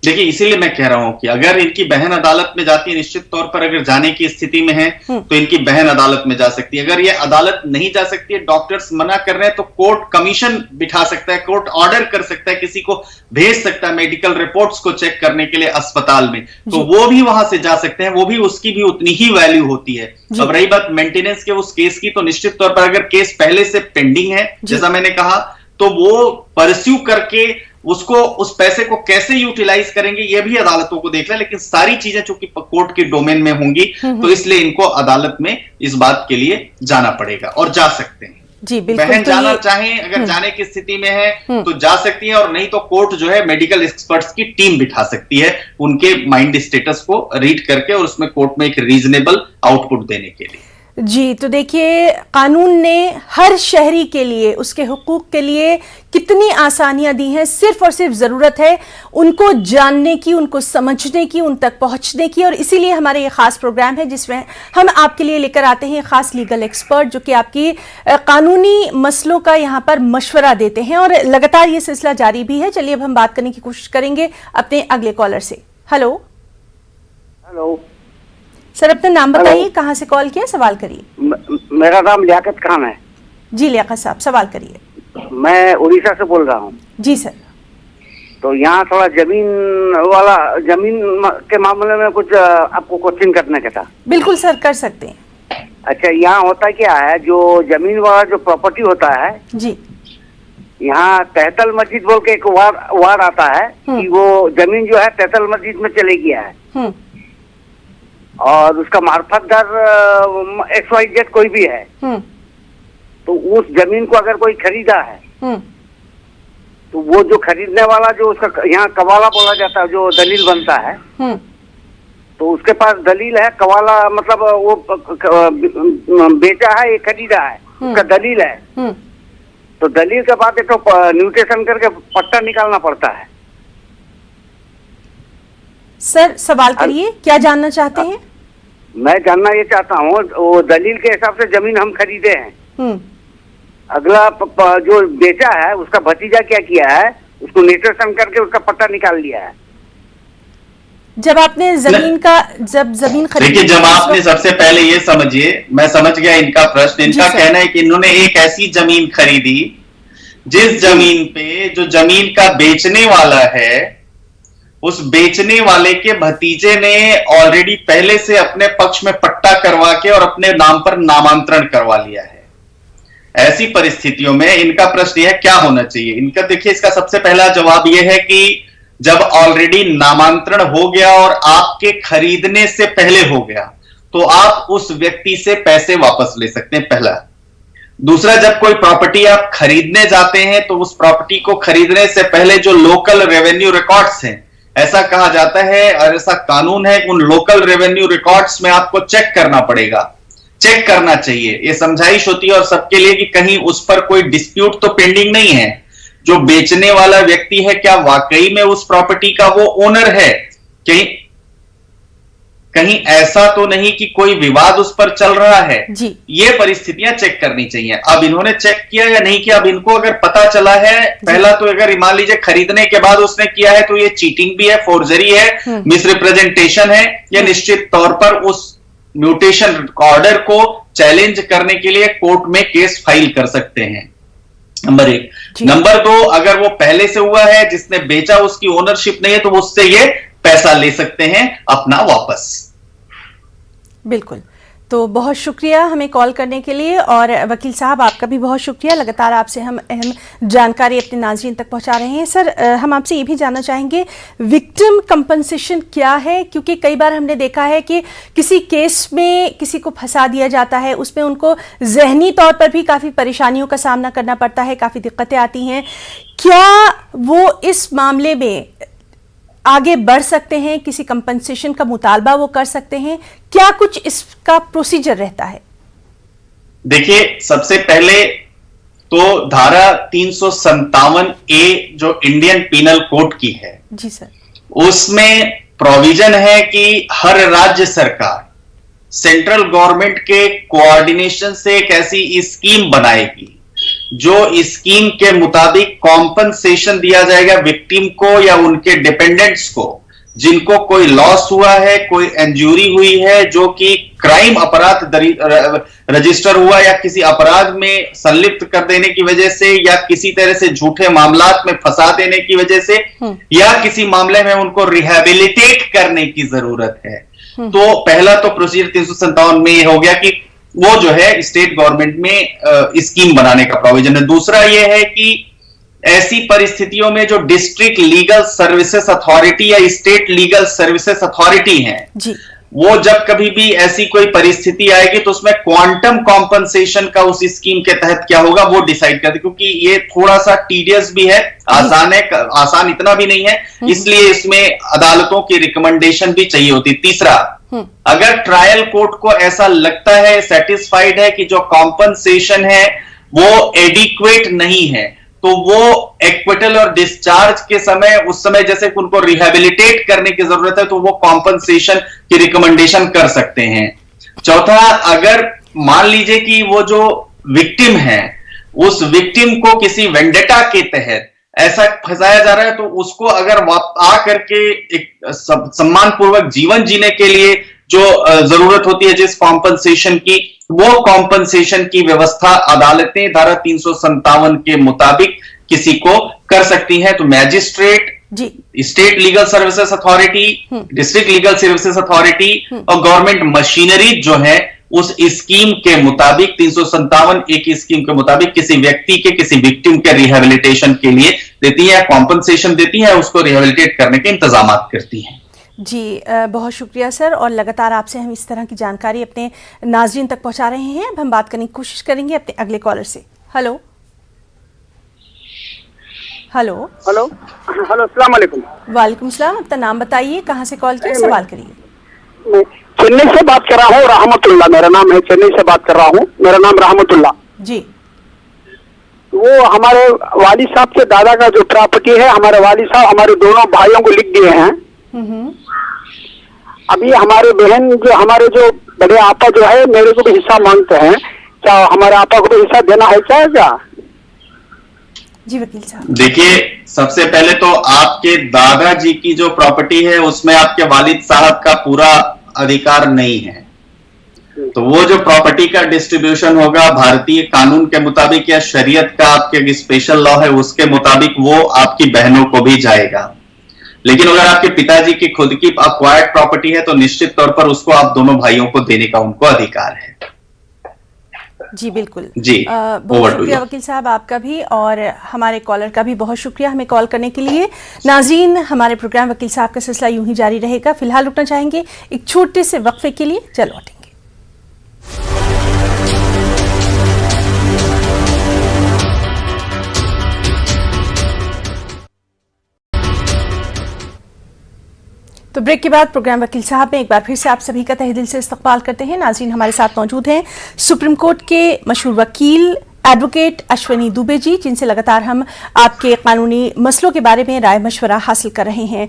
देखिए, इसीलिए मैं कह रहा हूं कि अगर इनकी बहन अदालत में जाती है, निश्चित तौर पर अगर जाने की स्थिति में है तो इनकी बहन अदालत में जा सकती है। अगर ये अदालत नहीं जा सकती है, डॉक्टर्स मना कर रहे हैं, तो कोर्ट कमीशन बिठा सकता है, कोर्ट ऑर्डर कर सकता है, किसी को भेज सकता है मेडिकल रिपोर्ट्स को चेक करने के लिए अस्पताल में, तो वो भी वहां से जा सकते हैं, वो भी उसकी भी उतनी ही वैल्यू होती है। अब रही बात मेंटेनेंस के उस केस की, तो निश्चित तौर पर अगर केस पहले से पेंडिंग है, जैसा मैंने कहा, तो वो परस्यू करके उसको उस पैसे को कैसे यूटिलाइज करेंगे ये भी अदालतों को देखना है, लेकिन सारी चीजें चूंकि कोर्ट के डोमेन में होंगी तो इसलिए इनको अदालत में इस बात के लिए जाना पड़ेगा और जा सकते हैं। जी बिल्कुल। बहन जाना चाहें, अगर जाने की स्थिति में है तो जा सकती है, और नहीं तो कोर्ट जो है मेडिकल एक्सपर्ट्स की टीम बिठा सकती है उनके माइंड स्टेटस को रीड करके और उसमें कोर्ट में एक रीजनेबल आउटपुट देने के लिए। जी, तो देखिए कानून ने हर शहरी के लिए, उसके हुकूक के लिए कितनी आसानियां दी हैं, सिर्फ और सिर्फ ज़रूरत है उनको जानने की, उनको समझने की, उन तक पहुंचने की। और इसीलिए हमारे ये ख़ास प्रोग्राम है जिसमें हम आपके लिए लेकर आते हैं ख़ास लीगल एक्सपर्ट जो कि आपकी कानूनी मसलों का यहाँ पर मशवरा देते हैं, और लगातार ये सिलसिला जारी भी है। चलिए अब हम बात करने की कोशिश करेंगे अपने अगले कॉलर से। हेलो हेलो सर, अपना नाम बताइए, कहाँ से कॉल किया, सवाल करिए। मेरा नाम लियाकत खान है। जी लियाकत साहब, सवाल करिए। मैं उड़ीसा से बोल रहा हूँ। जी सर। तो यहाँ थोड़ा जमीन के मामले में कुछ आपको क्वेश्चन करने का था। बिल्कुल सर, कर सकते हैं। अच्छा, यहाँ होता क्या है, जो जमीन वाला जो प्रॉपर्टी होता है जी, यहाँ तहतल मस्जिद बोल के एक वार्ड आता है कि वो जमीन जो है तहतल मस्जिद में चले गया है, और उसका मार्फतदार XYZ कोई भी है, तो उस जमीन को अगर कोई खरीदा है तो वो जो खरीदने वाला जो उसका यहाँ कवाला बोला जाता है, जो दलील बनता है, तो उसके पास दलील है, कवाला मतलब वो बेचा है, ये खरीदा है, उसका दलील है, तो दलील के बाद एक तो म्यूटेशन करके पट्टा निकालना पड़ता है। सर सवाल करिए, क्या जानना चाहते हैं? मैं जानना ये चाहता हूँ, वो दलील के हिसाब से जमीन हम खरीदे हैं, अगला जो बेचा है उसका भतीजा क्या किया है, उसको म्यूटेशन करके उसका पट्टा निकाल लिया है। जब आपने जमीन खरीदी, देखिए, जब आपने सबसे पहले ये समझिए, मैं समझ गया इनका प्रश्न। इनका कहना है कि इन्होंने एक ऐसी जमीन खरीदी जिस जमीन पे जो जमीन का बेचने वाला है, उस बेचने वाले के भतीजे ने ऑलरेडी पहले से अपने पक्ष में पट्टा करवा के और अपने नाम पर नामांतरण करवा लिया है। ऐसी परिस्थितियों में इनका प्रश्न यह क्या होना चाहिए? इनका देखिए, इसका सबसे पहला जवाब यह है कि जब ऑलरेडी नामांतरण हो गया और आपके खरीदने से पहले हो गया, तो आप उस व्यक्ति से पैसे वापस ले सकते हैं, पहला। दूसरा, जब कोई प्रॉपर्टी आप खरीदने जाते हैं तो उस प्रॉपर्टी को खरीदने से पहले जो लोकल रेवेन्यू रिकॉर्ड्स हैं, ऐसा कहा जाता है और ऐसा कानून है, उन लोकल रेवेन्यू रिकॉर्ड्स में आपको चेक करना पड़ेगा, चेक करना चाहिए। ये समझाइश होती है और सबके लिए कि कहीं उस पर कोई डिस्प्यूट तो पेंडिंग नहीं है। जो बेचने वाला व्यक्ति है, क्या वाकई में उस प्रॉपर्टी का वो ओनर है? कहीं ऐसा तो नहीं कि कोई विवाद उस पर चल रहा है जी। ये परिस्थितियां चेक करनी चाहिए। अब इन्होंने चेक किया या नहीं किया, अब इनको अगर पता चला है, पहला तो अगर मान लीजिए खरीदने के बाद उसने किया है तो ये चीटिंग भी है, फोर्जरी है, मिसरिप्रेजेंटेशन है, या निश्चित तौर पर उस म्यूटेशन ऑर्डर को चैलेंज करने के लिए कोर्ट में केस फाइल कर सकते हैं, नंबर 1। नंबर 2, अगर वो पहले से हुआ है, जिसने बेचा उसकी ओनरशिप नहीं है, तो उससे ये पैसा ले सकते हैं अपना वापस। बिल्कुल। तो बहुत शुक्रिया हमें कॉल करने के लिए, और वकील साहब आपका भी बहुत शुक्रिया, लगातार आपसे हम अहम जानकारी अपने नाज़रीन तक पहुंचा रहे हैं। सर, हम आपसे ये भी जानना चाहेंगे विक्टिम कंपनसेशन क्या है, क्योंकि कई बार हमने देखा है कि किसी केस में किसी को फंसा दिया जाता है, उसमें उनको जहनी तौर पर भी काफ़ी परेशानियों का सामना करना पड़ता है, काफ़ी दिक्कतें आती हैं। क्या वो इस मामले में आगे बढ़ सकते हैं, किसी कंपनसेशन का मुतालबा वो कर सकते हैं? क्या कुछ इसका प्रोसीजर रहता है? देखिए, सबसे पहले तो धारा 357A जो इंडियन पीनल कोड की है जी सर, उसमें प्रोविजन है कि हर राज्य सरकार सेंट्रल गवर्नमेंट के कोऑर्डिनेशन से एक ऐसी स्कीम बनाएगी जो स्कीम के मुताबिक कॉम्पनसेशन दिया जाएगा विक्टिम को या उनके डिपेंडेंट्स को, जिनको कोई लॉस हुआ है, कोई इंजरी हुई है, जो कि क्राइम अपराध रजिस्टर हुआ या किसी अपराध में संलिप्त कर देने की वजह से या किसी तरह से झूठे मामलात में फंसा देने की वजह से या किसी मामले में उनको रिहेबिलिटेट करने की जरूरत है। तो पहला तो प्रोसीजर 357 में यह हो गया कि वो जो है स्टेट गवर्नमेंट में स्कीम बनाने का प्रोविजन है। दूसरा यह है कि ऐसी परिस्थितियों में जो डिस्ट्रिक्ट लीगल सर्विसेज अथॉरिटी या स्टेट लीगल सर्विसेज अथॉरिटी है जी, वो जब कभी भी ऐसी कोई परिस्थिति आएगी तो उसमें क्वांटम कॉम्पनसेशन का उस स्कीम के तहत क्या होगा वो डिसाइड करते, क्योंकि ये थोड़ा सा टीडियस भी है, आसान है, आसान इतना भी नहीं है, इसलिए इसमें अदालतों की रिकमेंडेशन भी चाहिए होती। तीसरा, अगर ट्रायल कोर्ट को ऐसा लगता है, सेटिस्फाइड है कि जो कॉम्पनसेशन है वो एडिक्वेट नहीं है, तो वो एक्विटल और डिस्चार्ज के समय उस समय जैसे उनको रिहेबिलिटेट करने की जरूरत है तो वो कॉम्पनसेशन की रिकमेंडेशन कर सकते हैं। चौथा, अगर मान लीजिए कि वो जो विक्टिम है उस विक्टिम को किसी वेंडेटा के तहत ऐसा फंसाया जा रहा है तो उसको अगर आ करके एक सम्मानपूर्वक जीवन जीने के लिए जो जरूरत होती है जिस कॉम्पनसेशन की, वो कॉम्पनसेशन की व्यवस्था अदालतें धारा 357 के मुताबिक किसी को कर सकती हैं। तो magistrate, state legal services authority, district legal services authority और गवर्नमेंट मशीनरी जो है उस स्कीम के मुताबिक 357 एक स्कीम के मुताबिक किसी व्यक्ति के, किसी विक्टिम के रिहेबिलिटेशन के लिए देती है, कॉम्पनसेशन देती है, उसको रिहेबिलिटेट करने के इंतजाम करती है। जी, बहुत शुक्रिया सर, और लगातार आपसे हम इस तरह की जानकारी अपने नाज़रीन तक पहुंचा रहे हैं। अब हम बात करने की कोशिश करेंगे अपने अगले कॉलर से। हेलो हेलो हेलो हेलो, अस्सलाम वालेकुम। वालेकुम सलाम, अपना नाम बताइए, कहाँ से कॉल किया, सवाल करिए। मैं चेन्नई से बात कर रहा हूँ, रहमतुल्ला मेरा नाम है, चेन्नई से बात कर रहा हूँ, मेरा नाम रहमतुल्ला जी। वो हमारे वालिद साहब के दादा का जो प्रॉपर्टी है, हमारे वालिद साहब हमारे दोनों भाइयों को लिख दिए हैं। अभी हमारे बहन जो हमारे जो बड़े आपा जो है मेरे को भी हिस्सा मांगते हैं, क्या हमारे आपा को भी हिस्सा देना है क्या? जी वकील साहब, देखिए, सबसे पहले तो आपके दादाजी की जो प्रॉपर्टी है उसमें आपके वालिद साहब का पूरा अधिकार नहीं है, तो वो जो प्रॉपर्टी का डिस्ट्रीब्यूशन होगा भारतीय कानून के मुताबिक या शरीयत का आपके स्पेशल लॉ है उसके मुताबिक वो आपकी बहनों को भी जाएगा। लेकिन अगर आपके पिताजी की खुद की अक्वायर्ड प्रॉपर्टी है तो निश्चित तौर पर उसको आप दोनों भाइयों को देने का उनको अधिकार है। जी बिल्कुल जी, बहुत शुक्रिया वकील साहब आपका भी, और हमारे कॉलर का भी बहुत शुक्रिया हमें कॉल करने के लिए। नाज़रीन, हमारे प्रोग्राम वकील साहब का सिलसिला यूं ही जारी रहेगा। फिलहाल रुकना चाहेंगे एक छोटे से वक्फे के लिए, चल लौटेंगे। तो ब्रेक के बाद प्रोग्राम वकील साहब में एक बार फिर से आप सभी का तहे दिल से इस्तकबाल करते हैं। नाज़रीन, हमारे साथ मौजूद हैं सुप्रीम कोर्ट के मशहूर वकील एडवोकेट अश्वनी दुबे जी, जिनसे लगातार हम आपके कानूनी मसलों के बारे में राय मशवरा हासिल कर रहे हैं।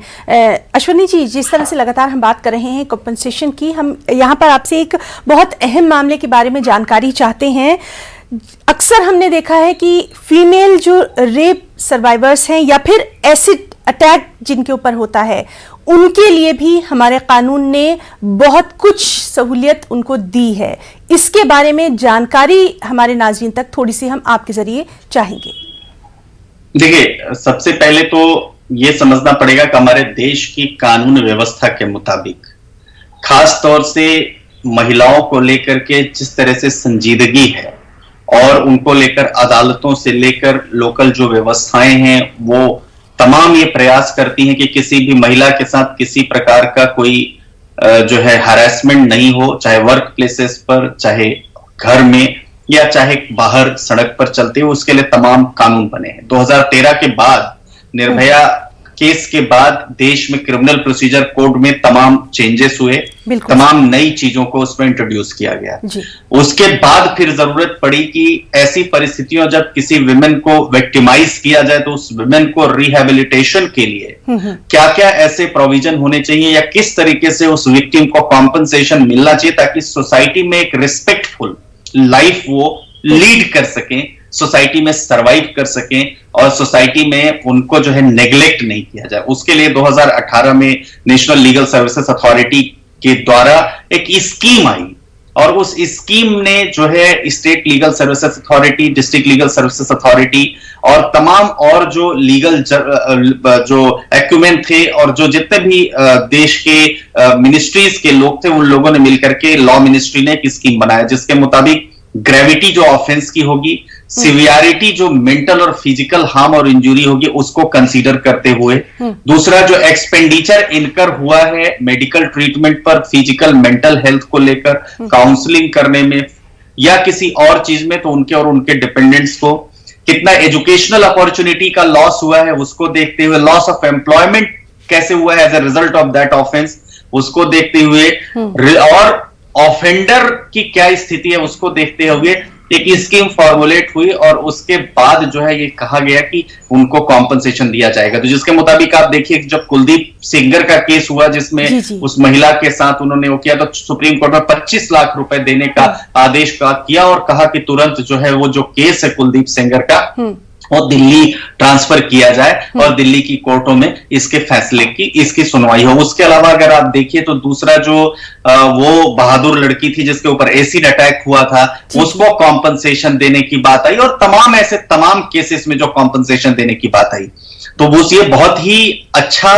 अश्वनी जी, जिस तरह से लगातार हम बात कर रहे हैं कॉम्पनसेशन की, हम यहाँ पर आपसे एक बहुत अहम मामले के बारे में जानकारी चाहते हैं। अक्सर हमने देखा है कि फीमेल जो रेप सर्वाइवर्स हैं या फिर एसिड अटैक जिनके ऊपर होता है, उनके लिए भी हमारे कानून ने बहुत कुछ सहूलियत उनको दी है। इसके बारे में जानकारी हमारे नाज़रीन तक थोड़ी सी हम आपके जरिए चाहेंगे। देखिए, सबसे पहले तो ये समझना पड़ेगा कि हमारे देश की कानून व्यवस्था के मुताबिक खास तौर से महिलाओं को लेकर के जिस तरह से संजीदगी है और उनको लेकर अदालतों से लेकर लोकल जो व्यवस्थाएं हैं वो तमाम ये प्रयास करती हैं कि किसी भी महिला के साथ किसी प्रकार का कोई जो है हैरेसमेंट नहीं हो, चाहे वर्क प्लेसेस पर, चाहे घर में या चाहे बाहर सड़क पर चलते हुए, उसके लिए तमाम कानून बने हैं। 2013 के बाद, निर्भया केस के बाद देश में क्रिमिनल प्रोसीजर कोड में तमाम चेंजेस हुए, तमाम नई चीजों को उसमें इंट्रोड्यूस किया गया। उसके बाद फिर जरूरत पड़ी कि ऐसी परिस्थितियों जब किसी विमेन को विक्टिमाइज किया जाए तो उस विमेन को रिहेबिलिटेशन के लिए क्या क्या ऐसे प्रोविजन होने चाहिए या किस तरीके से उस विक्टिम को कॉम्पनसेशन मिलना चाहिए ताकि सोसाइटी में एक रिस्पेक्टफुल लाइफ वो लीड कर सकें, सोसाइटी में सरवाइव कर सकें और सोसाइटी में उनको जो है नेग्लेक्ट नहीं किया जाए। उसके लिए 2018 में नेशनल लीगल सर्विसेज अथॉरिटी के द्वारा एक स्कीम आई और उस स्कीम ने जो है state legal services authority, district legal services authority और तमाम और जो लीगल जो एक्यूमेंट थे और जो जितने भी देश के मिनिस्ट्रीज के लोग थे, उन लोगों ने मिलकर के लॉ मिनिस्ट्री ने एक स्कीम बनाया जिसके मुताबिक ग्रेविटी जो ऑफेंस की होगी, सिवियरिटी जो मेंटल और फिजिकल हार्म और इंजुरी होगी उसको कंसीडर करते हुए, दूसरा जो एक्सपेंडिचर इनकर हुआ है मेडिकल ट्रीटमेंट पर, फिजिकल मेंटल हेल्थ को लेकर, काउंसलिंग करने में या किसी और चीज में, तो उनके और उनके डिपेंडेंट्स को कितना एजुकेशनल अपॉर्चुनिटी का लॉस हुआ है उसको देखते हुए, लॉस ऑफ एम्प्लॉयमेंट कैसे हुआ है as a result of that offence उसको देखते हुए और ऑफेंडर की क्या स्थिति है उसको देखते हुए एक स्कीम फॉर्मुलेट हुई और उसके बाद जो है ये कहा गया कि उनको कॉम्पनसेशन दिया जाएगा। तो जिसके मुताबिक आप देखिए जब कुलदीप सेंगर का केस हुआ जिसमें उस महिला के साथ उन्होंने वो किया तो सुप्रीम कोर्ट में 25 लाख रुपए देने का आदेश किया और कहा कि तुरंत जो है वो जो केस है कुलदीप सेंगर का वो दिल्ली ट्रांसफर किया जाए और दिल्ली की कोर्टों में इसके फैसले की इसकी सुनवाई हो। उसके अलावा अगर आप देखिए तो दूसरा जो वो बहादुर लड़की थी जिसके ऊपर एसिड अटैक हुआ था उसको कॉम्पनसेशन देने की बात आई और तमाम ऐसे तमाम केसेस में जो कॉम्पनसेशन देने की बात आई। तो वो ये बहुत ही अच्छा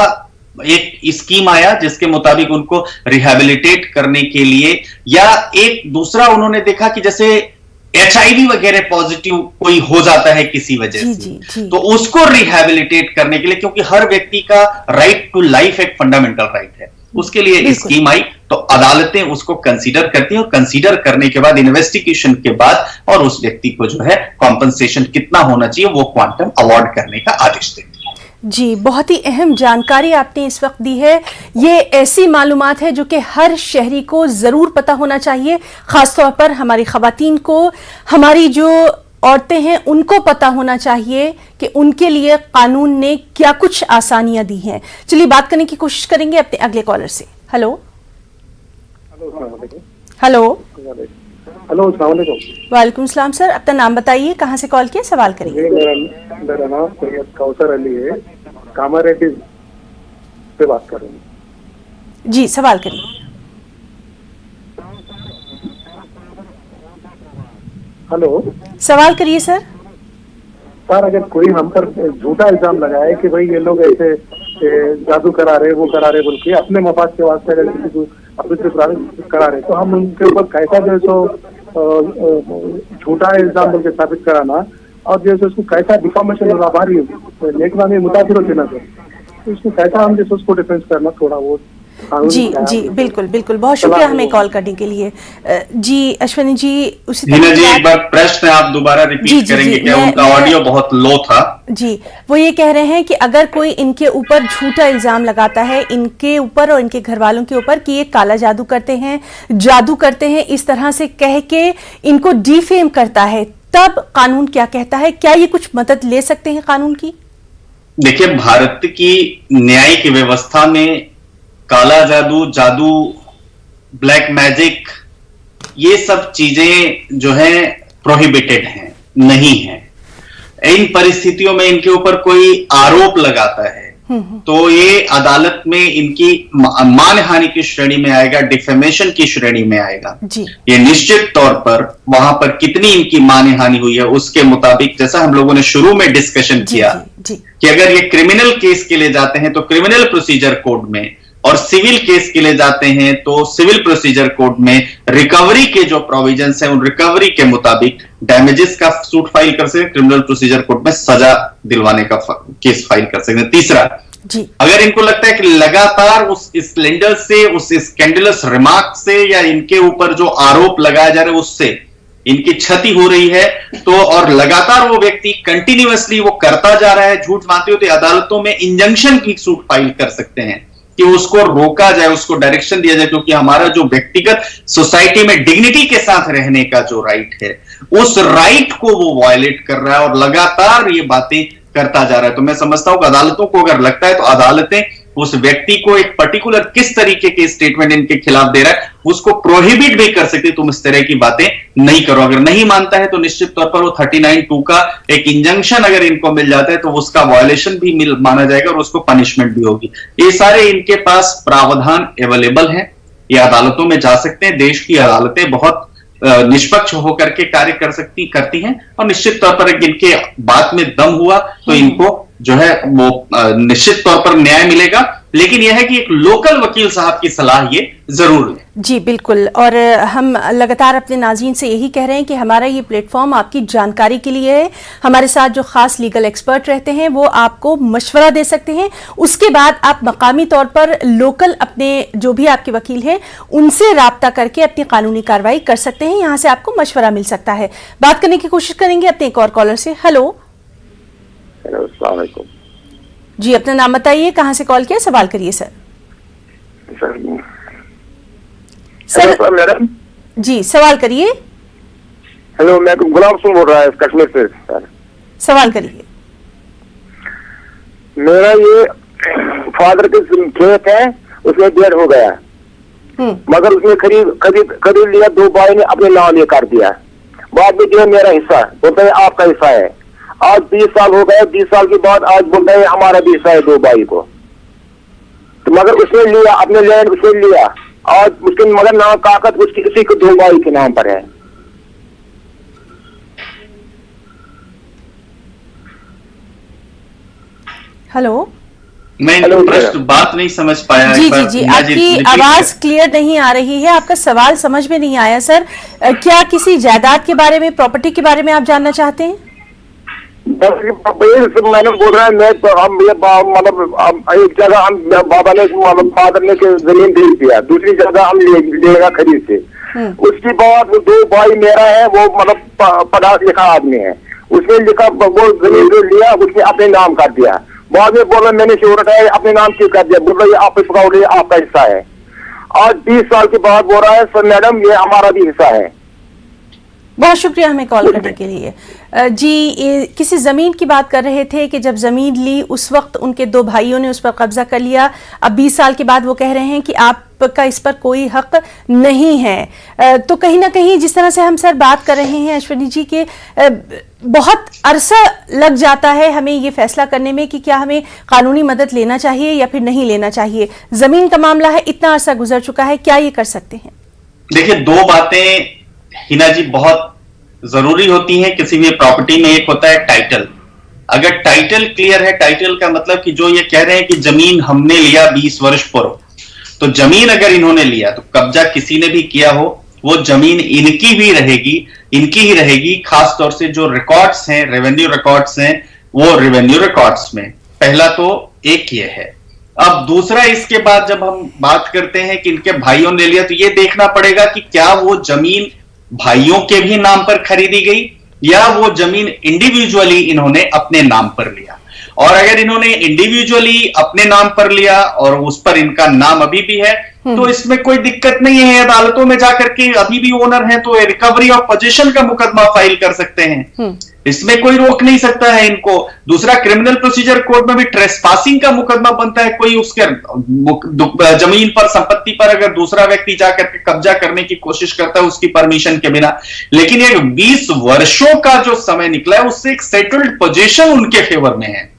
एक स्कीम आया जिसके मुताबिक उनको रिहेबिलिटेट करने के लिए, या एक दूसरा उन्होंने देखा कि जैसे HIV वगैरह पॉजिटिव कोई हो जाता है किसी वजह से तो उसको रिहेबिलिटेट करने के लिए, क्योंकि हर व्यक्ति का राइट टू लाइफ एक फंडामेंटल राइट है, उसके लिए स्कीम आई तो अदालतें उसको कंसीडर करती हैं और कंसीडर करने के बाद इन्वेस्टिगेशन के बाद और उस व्यक्ति को जो है कॉम्पनसेशन कितना होना चाहिए वो क्वांटम अवार्ड करने का आदेश देती है। जी, बहुत ही अहम जानकारी आपने इस वक्त दी है। ये ऐसी मालूमात है जो कि हर शहरी को ज़रूर पता होना चाहिए, ख़ासतौर पर हमारी ख़वातीन को, हमारी जो औरतें हैं उनको पता होना चाहिए कि उनके लिए कानून ने क्या कुछ आसानियां दी हैं। चलिए बात करने की कोशिश करेंगे अपने अगले कॉलर से। हेलो हेलो हेलो, अस्सलाम वालेकुम। वालेकुम सलाम सर, अपना नाम बताइए, कहाँ से कॉल किया, सवाल करिए। मेरा नाम सैयद कौसर अली है, कामारेड्डी से बात कर रहा हूँ। जी सवाल करिए। हेलो, सवाल करिए सर। सर अगर कोई हम पर झूठा इल्जाम लगाए कि भाई ये लोग ऐसे जादू करा रहे वो करा रहे बोल के अपने मफाद के वास्ते अगर किसी को करा रहे तो हम उनके ऊपर कैसा जो है सो झूठा इल्जाम बोल के साबित कराना और जैसे उसको कैसा डिफॉर्मेशन होगा बारी लेखना में मुतासिर होते ना सर, तो उसको कैसा हम जैसे उसको डिफेंस करना थोड़ा वो। जी जी बिल्कुल बिल्कुल, बहुत शुक्रिया हमें कॉल करने के लिए। जी अश्विनी जी, उसी जी एक बार प्रश्न आप दोबारा रिपीट करेंगे क्या? उनका ऑडियो बहुत लो था। जी, वो ये कह रहे हैं कि अगर कोई इनके ऊपर झूठा इल्जाम लगाता है, इनके ऊपर और इनके घर वालों के ऊपर कि ये काला जादू करते हैं, इस तरह से कह के इनको डिफेम करता है, तब कानून क्या कहता है? क्या ये कुछ मदद ले सकते हैं कानून की? देखिए, भारत की न्यायिक व्यवस्था में काला जादू, ब्लैक मैजिक, ये सब चीजें जो है प्रोहिबिटेड हैं, नहीं है। इन परिस्थितियों में इनके ऊपर कोई आरोप लगाता है तो ये अदालत में इनकी मानहानि की श्रेणी में आएगा, डिफेमेशन की श्रेणी में आएगा। ये निश्चित तौर पर वहां पर कितनी इनकी मानहानि हुई है उसके मुताबिक, जैसा हम लोगों ने शुरू में डिस्कशन किया कि अगर ये क्रिमिनल केस के लिए जाते हैं तो क्रिमिनल प्रोसीजर कोड में, और सिविल केस के लिए जाते हैं तो सिविल प्रोसीजर कोड में रिकवरी के जो प्रोविजंस हैं उन रिकवरी के मुताबिक डैमेजेस का सूट फाइल कर सकते हैं, क्रिमिनल प्रोसीजर कोड में सजा दिलवाने का केस फाइल कर सकते हैं। तीसरा, अगर इनको लगता है कि लगातार उस स्लेंडर से, उस स्कैंडलस रिमार्क से या इनके ऊपर जो आरोप लगाए जा रहे हैं उससे इनकी क्षति हो रही है तो, और लगातार वो व्यक्ति कंटिन्यूअसली वो करता जा रहा है झूठ मानते हो, तो अदालतों में इंजंक्शन की सूट फाइल कर सकते हैं कि उसको रोका जाए, उसको डायरेक्शन दिया जाए, क्योंकि हमारा जो व्यक्तिगत सोसाइटी में डिग्निटी के साथ रहने का जो राइट है उस राइट को वो वायलेट कर रहा है और लगातार ये बातें करता जा रहा है। तो मैं समझता हूं कि अदालतों को अगर लगता है तो अदालतें उस व्यक्ति को एक पर्टिकुलर किस तरीके के स्टेटमेंट इनके खिलाफ दे रहा है, उसको प्रोहिबिट भी कर सकती, तुम इस तरह की बातें नहीं करो। अगर नहीं मानता है तो निश्चित तौर पर वो 39(2) का एक इंजंक्शन अगर इनको मिल जाता है तो उसका वायलेशन भी माना जाएगा और उसको पनिशमेंट भी होगी। ये सारे इनके पास प्रावधान अवेलेबल हैं, ये अदालतों में जा सकते हैं। देश की अदालतें बहुत निष्पक्ष होकर के कार्य करती हैं और निश्चित तौर पर इनके बात में दम हुआ तो इनको जो है वो निश्चित तौर पर न्याय मिलेगा। लेकिन यह है कि एक लोकल वकील साहब की सलाह ये जरूर लें। जी बिल्कुल, और हम लगातार अपने नाज़रीन से यही कह रहे हैं कि हमारा ये प्लेटफॉर्म आपकी जानकारी के लिए है। हमारे साथ जो खास लीगल एक्सपर्ट रहते हैं वो आपको मशवरा दे सकते हैं, उसके बाद आप मकामी तौर पर लोकल अपने जो भी आपके वकील हैं उनसे राब्ता करके अपनी कानूनी कार्रवाई कर सकते हैं। यहाँ से आपको मशवरा मिल सकता है। बात करने की कोशिश करेंगे अपने एक और कॉलर से। हेलो, अस्सलाम वालेकुम जी, अपना नाम बताइए, कहाँ से कॉल किया, सवाल करिए सर। सर मैडम जी सवाल करिए। हेलो, मैं गुलाम सिंह बोल रहा है कश्मीर से सर। सवाल करिए। मेरा ये फादर के खेत है, उसमें डेढ़ हो गया, मगर उसने खरीद लिया, 2 भाई ने अपने नाम ये कर दिया। बाद में जो है मेरा हिस्सा बोलता है आपका हिस्सा है। आज 20 साल हो गए, 20 साल के बाद आज बोलता है हमारा भी हिस्सा है 2 भाई को। तो मगर उसने लिया, अपने लैंड उसने लिया, आज उसके मगर नाम कागज उसकी किसी को 2 भाई के नाम पर है। हेलो, मैं प्रश्न बात नहीं समझ पाया। जी जी जी, आपकी आवाज क्लियर नहीं आ रही है, आपका सवाल समझ में नहीं आया सर। क्या किसी जायदाद के बारे में, प्रॉपर्टी के बारे में आप जानना चाहते हैं? मैंने बोल रहा है, मैं हम मतलब एक जगह हम बाबा ने फादर ने जमीन दे दिया, दूसरी जगह हम लेगा खरीद से। उसके बाद वो 2 भाई मेरा है, वो मतलब पढ़ा लिखा आदमी है, उसने लिखा वो जमीन जो लिया उसने अपने नाम कर दिया। बाद में बोला मैंने शोर है अपने नाम क्यों कर दिया, बोल रहा है आप इसका आपका हिस्सा है। आज 20 साल के बाद बोल रहा है सर मैडम ये हमारा भी हिस्सा है। बहुत शुक्रिया हमें कॉल करने के लिए। जी, किसी ज़मीन की बात कर रहे थे कि जब ज़मीन ली उस वक्त उनके 2 भाइयों ने उस पर कब्जा कर लिया। अब 20 साल के बाद वो कह रहे हैं कि आपका इस पर कोई हक नहीं है। तो कहीं ना कहीं जिस तरह से हम सर बात कर रहे हैं अश्विनी जी के, बहुत अरसा लग जाता है हमें ये फैसला करने में कि क्या हमें कानूनी मदद लेना चाहिए या फिर नहीं लेना चाहिए। ज़मीन का मामला है, इतना अरसा गुजर चुका है, क्या ये कर सकते हैं? देखिए, 2 बातें हिना जी बहुत जरूरी होती हैं किसी भी प्रॉपर्टी में। एक होता है टाइटल। अगर टाइटल क्लियर है, टाइटल का मतलब कि जो ये कह रहे हैं कि जमीन हमने लिया 20 वर्ष पूर्व, तो जमीन अगर इन्होंने लिया तो कब्जा किसी ने भी किया हो, वो जमीन इनकी भी रहेगी, इनकी ही रहेगी। खासतौर से जो रिकॉर्ड्स हैं, रेवेन्यू रिकॉर्ड्स हैं, वो रेवेन्यू रिकॉर्ड्स में पहला तो एक ये है। अब दूसरा, इसके बाद जब हम बात करते हैं कि इनके भाइयों ने लिया, तो ये देखना पड़ेगा कि क्या वो जमीन भाइयों के भी नाम पर खरीदी गई या वो जमीन इंडिविजुअली इन्होंने अपने नाम पर लिया। और अगर इन्होंने इंडिविजुअली अपने नाम पर लिया और उस पर इनका नाम अभी भी है तो इसमें कोई दिक्कत नहीं है। अदालतों में जाकर के अभी भी ओनर है तो रिकवरी ऑफ पोजीशन का मुकदमा फाइल कर सकते हैं, इसमें कोई रोक नहीं सकता है इनको। दूसरा, क्रिमिनल प्रोसीजर कोड में भी ट्रेसपासिंग का मुकदमा बनता है। कोई उसके जमीन पर, संपत्ति पर अगर दूसरा व्यक्ति जाकर के कब्जा करने की कोशिश करता है उसकी परमिशन के बिना। लेकिन ये 20 वर्षों का जो समय निकला है उससे एक सेटल्ड पोजीशन उनके फेवर में है,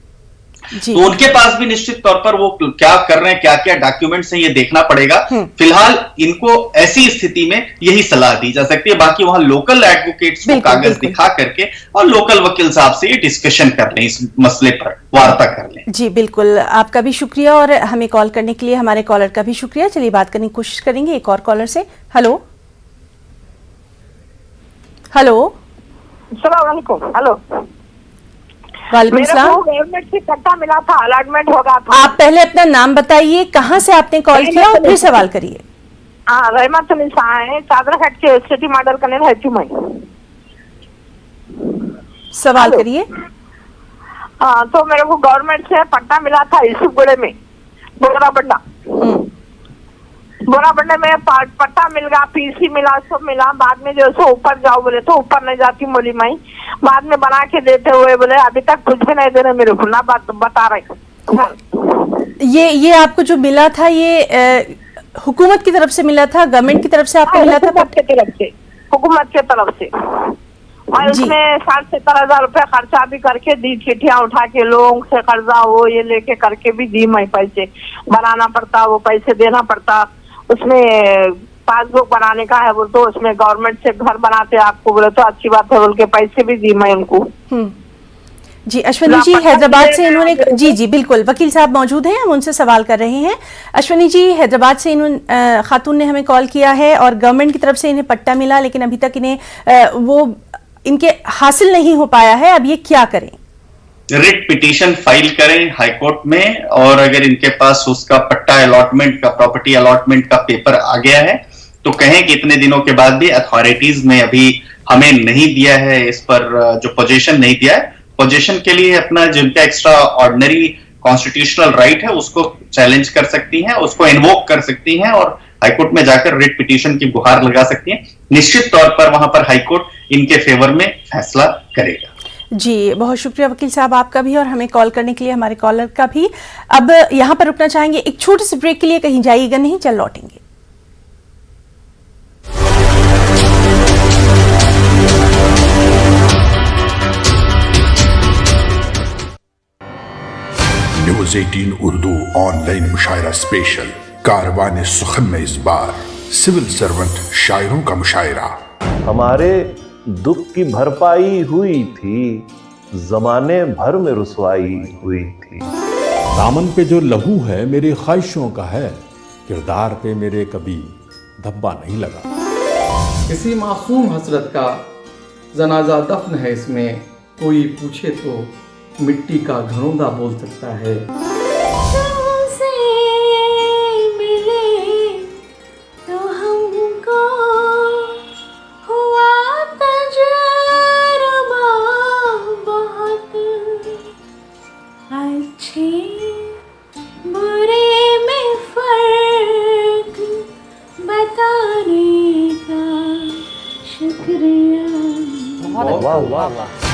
तो उनके पास भी निश्चित तौर पर वो क्या कर रहे हैं, क्या क्या डॉक्यूमेंट्स हैं, ये देखना पड़ेगा। फिलहाल इनको ऐसी स्थिति में यही सलाह दी जा सकती है। बाकी वहां लोकल एडवोकेट्स को कागज दिखा करके और लोकल वकील साहब से ये डिस्कशन कर लें, इस मसले पर वार्ता कर लें। जी बिल्कुल, आपका भी शुक्रिया और हमें कॉल करने के लिए हमारे कॉलर का भी शुक्रिया। चलिए बात करने की कोशिश करेंगे एक और कॉलर से। हेलो हेलो, अस्सलाम वालेकुम। हेलो, वालेकुम सलाम। गवर्नमेंट से पट्टा मिला था, अलॉटमेंट हो गया था। आप पहले अपना नाम बताइए, कहां से आपने कॉल किया और फिर सवाल करिए। हाँ, रहमत निसा है, चादरघाट के सिटी मॉडल कनेल है चुमई। सवाल करिए। हाँ, तो मेरे को गवर्नमेंट से पट्टा मिला था यूसुफगढ़ में, बोराबंडा। बोराबंडे में पट्टा मिल गया, पीसी मिला, सब मिला। बाद में जो सो ऊपर जाओ बोले तो ऊपर नहीं जाती मोली माई। बाद में बना के देते हुए बोले अभी तक कुछ भी नहीं दे रहे मेरे को, ना बात बता रहे। ये आपको जो मिला था ये हुकूमत की तरफ से मिला था, गवर्नमेंट की तरफ से आपको मिला था? हुकूमत की तरफ से और उसमें 60-70 रुपए खर्चा भी करके दी, चिट्ठियां उठा के लोगों से कर्जा वो ये लेके करके भी दी। मैं पैसे बनाना पड़ता, वो पैसे देना पड़ता, उसमें पासबुक बनाने का है बोल तो उसमें गवर्नमेंट से घर बनाते आपको बोले तो अच्छी बात है बोल के पैसे भी दी मैं उनको। जी अश्विनी जी हैदराबाद से इन्होंने, जी बिल्कुल, वकील साहब मौजूद हैं, हम उनसे सवाल कर रहे हैं। अश्विनी जी हैदराबाद से इन्होंने खातून ने हमें कॉल किया है और गवर्नमेंट की तरफ से इन्हें पट्टा मिला लेकिन अभी तक इन्हें वो इनके हासिल नहीं हो पाया है, अब ये क्या करें? रिट पिटीशन फाइल करें हाईकोर्ट में और अगर इनके पास उसका पट्टा अलॉटमेंट का, प्रॉपर्टी अलॉटमेंट का पेपर आ गया है तो कहें कि इतने दिनों के बाद भी अथॉरिटीज ने अभी हमें नहीं दिया है, इस पर जो पोजीशन नहीं दिया है, पोजीशन के लिए अपना जिनका एक्स्ट्रा ऑर्डिनरी कॉन्स्टिट्यूशनल राइट है उसको चैलेंज कर सकती हैं, उसको इन्वोक कर सकती हैं और हाईकोर्ट में जाकर रिट पिटीशन की गुहार लगा सकती हैं। निश्चित तौर पर वहां पर हाईकोर्ट इनके फेवर में फैसला करेगा। जी बहुत शुक्रिया वकील साहब आपका भी और हमें कॉल करने के लिए, हमारे कॉलर का भी। अब यहां पर रुकना चाहेंगे एक छोटे से ब्रेक के लिए, कहीं जाइएगा नहीं, चल लौटेंगे। न्यूज 18 उर्दू ऑनलाइन मुशायरा स्पेशल कारवान सुखन में इस बार सिविल सर्वेंट शायरों का मुशायरा। हमारे दुख की भरपाई हुई थी, जमाने भर में रुसवाई हुई थी। दामन पे जो लहू है मेरी ख्वाहिशों का है, किरदार पे मेरे कभी धब्बा नहीं लगा। किसी मासूम हसरत का जनाजा दफन है इसमें, कोई पूछे तो मिट्टी का घरौंदा बोल सकता है।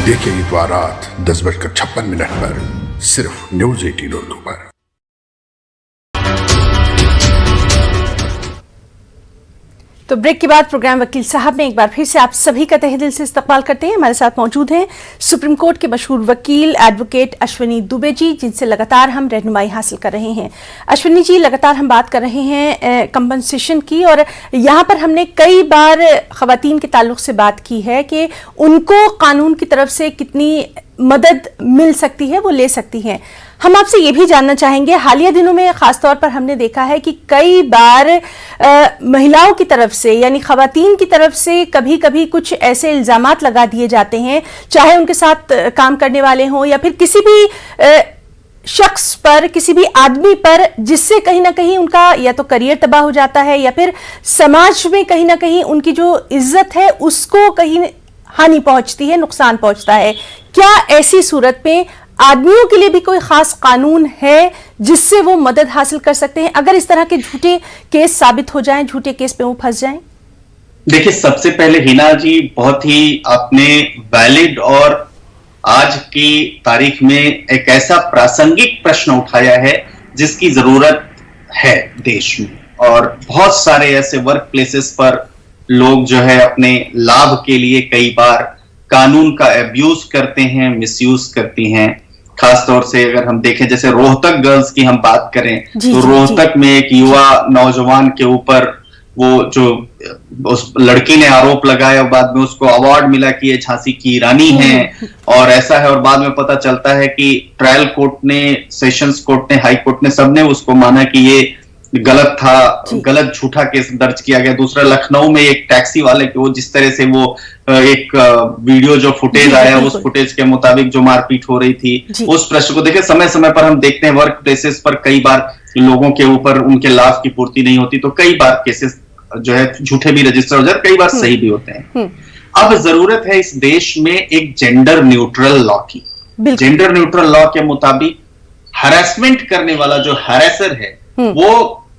देखिए इतवार रात 10:56 पर सिर्फ न्यूज 18 उर्दू पर। तो ब्रेक के बाद प्रोग्राम वकील साहब में एक बार फिर से आप सभी का तहे दिल से इस्तकबाल करते हैं। हमारे साथ मौजूद हैं सुप्रीम कोर्ट के मशहूर वकील एडवोकेट अश्विनी दुबे जी, जिनसे लगातार हम रहनुमाई हासिल कर रहे हैं। अश्विनी जी, लगातार हम बात कर रहे हैं कंपनसेशन की और यहाँ पर हमने कई बार ख़वातीन के ताल्लुक से बात की है कि उनको कानून की तरफ से कितनी मदद मिल सकती है, वो ले सकती हैं। हम आपसे ये भी जानना चाहेंगे, हालिया दिनों में खासतौर पर हमने देखा है कि कई बार महिलाओं की तरफ से यानी ख़वातीन की तरफ से कभी कभी कुछ ऐसे इल्ज़ामात लगा दिए जाते हैं, चाहे उनके साथ काम करने वाले हों या फिर किसी भी शख्स पर, किसी भी आदमी पर, जिससे कहीं ना कहीं उनका या तो करियर तबाह हो जाता है या फिर समाज में कहीं ना कहीं उनकी जो इज्जत है उसको कहीं हानि पहुंचती है, नुकसान पहुंचता है। क्या ऐसी सूरत में आदमियों के लिए भी कोई खास कानून है जिससे वो मदद हासिल कर सकते हैं अगर इस तरह के झूठे केस साबित हो जाएं, झूठे केस पे वो फंस जाएं? देखिए, सबसे पहले हिना जी, बहुत ही आपने वैलिड और आज की तारीख में एक ऐसा प्रासंगिक प्रश्न उठाया है जिसकी जरूरत है देश में। और बहुत सारे ऐसे वर्क प्लेसेस पर लोग जो है अपने लाभ के लिए कई बार कानून का अब्यूज करते हैं, मिसयूज करती हैं। खासतौर से अगर हम देखें, जैसे रोहतक गर्ल्स की हम बात करें तो रोहतक में एक युवा नौजवान के ऊपर वो जो उस लड़की ने आरोप लगाया, बाद में उसको अवार्ड मिला कि ये झांसी की रानी है और ऐसा है, और बाद में पता चलता है कि ट्रायल कोर्ट ने, सेशंस कोर्ट ने, हाई कोर्ट ने, सबने उसको माना कि ये गलत था, गलत झूठा केस दर्ज किया गया। दूसरा, लखनऊ में एक टैक्सी वाले के वो जिस तरह से वो एक वीडियो जो फुटेज आया, उस फुटेज के मुताबिक जो मारपीट हो रही थी, उस प्रश्न को देखे समय समय पर हम देखते हैं वर्क प्लेसेस पर कई बार लोगों के ऊपर उनके लाभ की पूर्ति नहीं होती तो कई बार केसेस जो है झूठे भी रजिस्टर हो जाते, कई बार सही भी होते हैं। अब जरूरत है इस देश में एक जेंडर न्यूट्रल लॉ की। जेंडर न्यूट्रल लॉ के मुताबिक हरासमेंट करने वाला जो हरासर है वो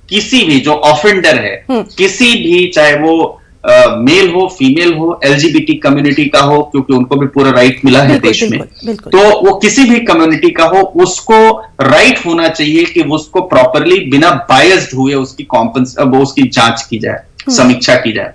किसी भी जो ऑफेंडर है, किसी भी, चाहे वो मेल हो, फीमेल हो, LGBT कम्युनिटी का हो, क्योंकि उनको भी पूरा राइट मिला है देश में, तो वो किसी भी कम्युनिटी का हो, उसको राइट होना चाहिए कि उसको प्रॉपरली बिना बायस्ड हुए उसकी जांच की जाए, समीक्षा की जाए।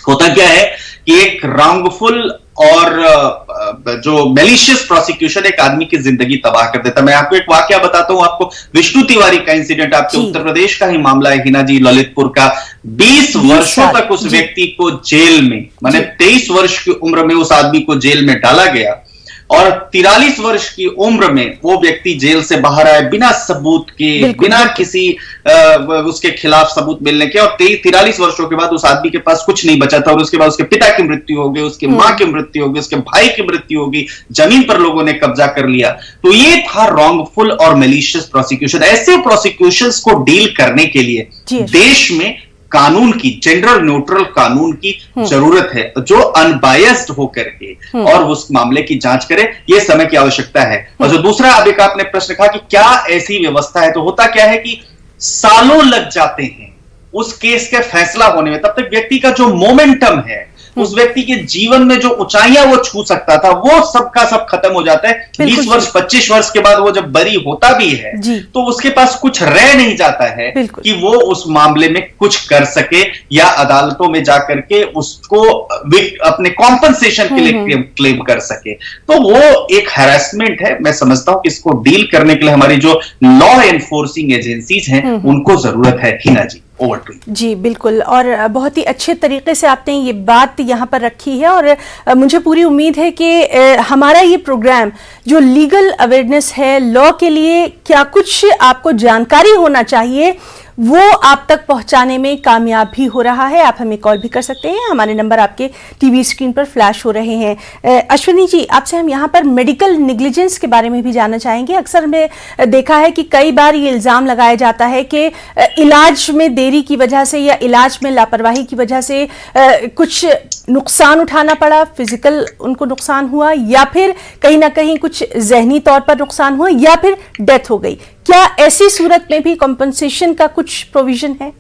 होता क्या है कि एक रॉन्गफुल और जो मैलिशियस प्रोसिक्यूशन एक आदमी की जिंदगी तबाह कर देता है। मैं आपको एक वाकया बताता हूं, आपको विष्णु तिवारी का इंसिडेंट, आपके उत्तर प्रदेश का ही मामला है हिना जी, ललितपुर का। 20 वर्षों तक उस व्यक्ति को जेल में, माने 23 वर्ष की उम्र में उस आदमी को जेल में डाला गया और 43 वर्ष की उम्र में वो व्यक्ति जेल से बाहर आए बिना सबूत के, बिना किसी उसके खिलाफ सबूत मिलने के, और 43 वर्षों के बाद उस आदमी के पास कुछ नहीं बचा था और उसके बाद उसके पिता की मृत्यु हो गई, उसकी मां की मृत्यु हो गई, उसके भाई की मृत्यु हो गई, जमीन पर लोगों ने कब्जा कर लिया। तो ये था रॉन्गफुल और मैलिशियस प्रोसिक्यूशन। ऐसे प्रोसिक्यूशंस को डील करने के लिए देश में कानून की, जेंडर न्यूट्रल कानून की जरूरत है, जो अनबायस्ड होकर के और उस मामले की जांच करे, यह समय की आवश्यकता है। और जो दूसरा अभी का आपने प्रश्न कहा कि क्या ऐसी व्यवस्था है, तो होता क्या है कि सालों लग जाते हैं उस केस के फैसला होने में, तब तक व्यक्ति का जो मोमेंटम है, उस व्यक्ति के जीवन में जो ऊंचाइयां वो छू सकता था, वो सबका सब खत्म हो जाता है। 20 वर्ष 25 वर्ष के बाद वो जब बरी होता भी है तो उसके पास कुछ रह नहीं जाता है कि वो उस मामले में कुछ कर सके या अदालतों में जाकर के उसको अपने कॉम्पनसेशन के लिए क्लेम कर सके। तो वो एक हैरेसमेंट है। मैं समझता हूं कि इसको डील करने के लिए हमारी जो लॉ एनफोर्सिंग एजेंसीज हैं उनको जरूरत है। हिना जी, ओवर टू यू। जी बिल्कुल, और बहुत ही अच्छे तरीके से आपने ये बात यहाँ पर रखी है और मुझे पूरी उम्मीद है कि हमारा ये प्रोग्राम जो लीगल अवेयरनेस है, लॉ के लिए क्या कुछ आपको जानकारी होना चाहिए, वो आप तक पहुंचाने में कामयाब भी हो रहा है। आप हमें कॉल भी कर सकते हैं, हमारे नंबर आपके टीवी स्क्रीन पर फ्लैश हो रहे हैं। अश्विनी जी, आपसे हम यहाँ पर मेडिकल नेग्लिजेंस के बारे में भी जानना चाहेंगे। अक्सर में देखा है कि कई बार ये इल्ज़ाम लगाया जाता है कि इलाज में देरी की वजह से या इलाज में लापरवाही की वजह से कुछ नुकसान उठाना पड़ा, फिजिकल उनको नुकसान हुआ, या फिर कहीं ना कहीं कुछ जहनी तौर पर नुकसान हुआ, या फिर डेथ हो गई। क्या ऐसी सूरत में भी कॉम्पनसेशन का कुछ प्रोविजन है?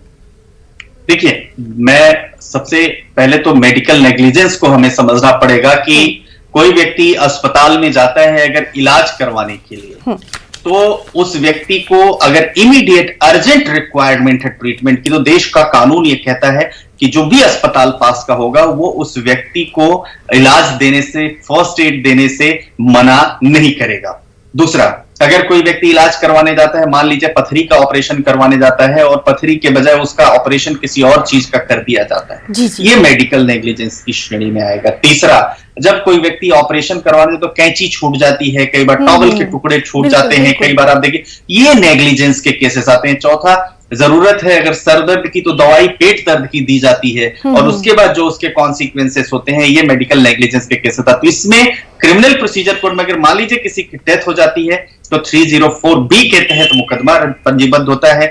देखिए, मैं सबसे पहले तो मेडिकल नेग्लिजेंस को हमें समझना पड़ेगा कि कोई व्यक्ति अस्पताल में जाता है अगर इलाज करवाने के लिए, तो उस व्यक्ति को अगर इमीडिएट अर्जेंट रिक्वायरमेंट है ट्रीटमेंट की, तो देश का कानून ये कहता है कि जो भी अस्पताल पास का होगा वो उस व्यक्ति को इलाज देने से, फर्स्ट एड देने से मना नहीं करेगा। दूसरा, अगर कोई व्यक्ति इलाज करवाने जाता है, मान लीजिए पथरी का ऑपरेशन करवाने जाता है और पथरी के बजाय उसका ऑपरेशन किसी और चीज का कर दिया जाता है, ये मेडिकल नेग्लिजेंस की श्रेणी में आएगा। तीसरा, जब कोई व्यक्ति ऑपरेशन करवाने तो कैंची छूट जाती है, कई बार टॉवल के टुकड़े छूट जाते हैं, कई बार आप देखिए ये नेग्लिजेंस के केसेस आते हैं। चौथा, जरूरत है अगर सर दर्द की तो दवाई पेट दर्द की दी जाती है और उसके बाद जो उसके कॉन्सिक्वेंसेस होते हैं, ये मेडिकल नेग्लिजेंस के केसेस आते हैं। इसमें क्रिमिनल प्रोसीजर कोड में अगर मान लीजिए किसी की डेथ हो जाती है तो 304B के तहत मुकदमा पंजीबद्ध होता है,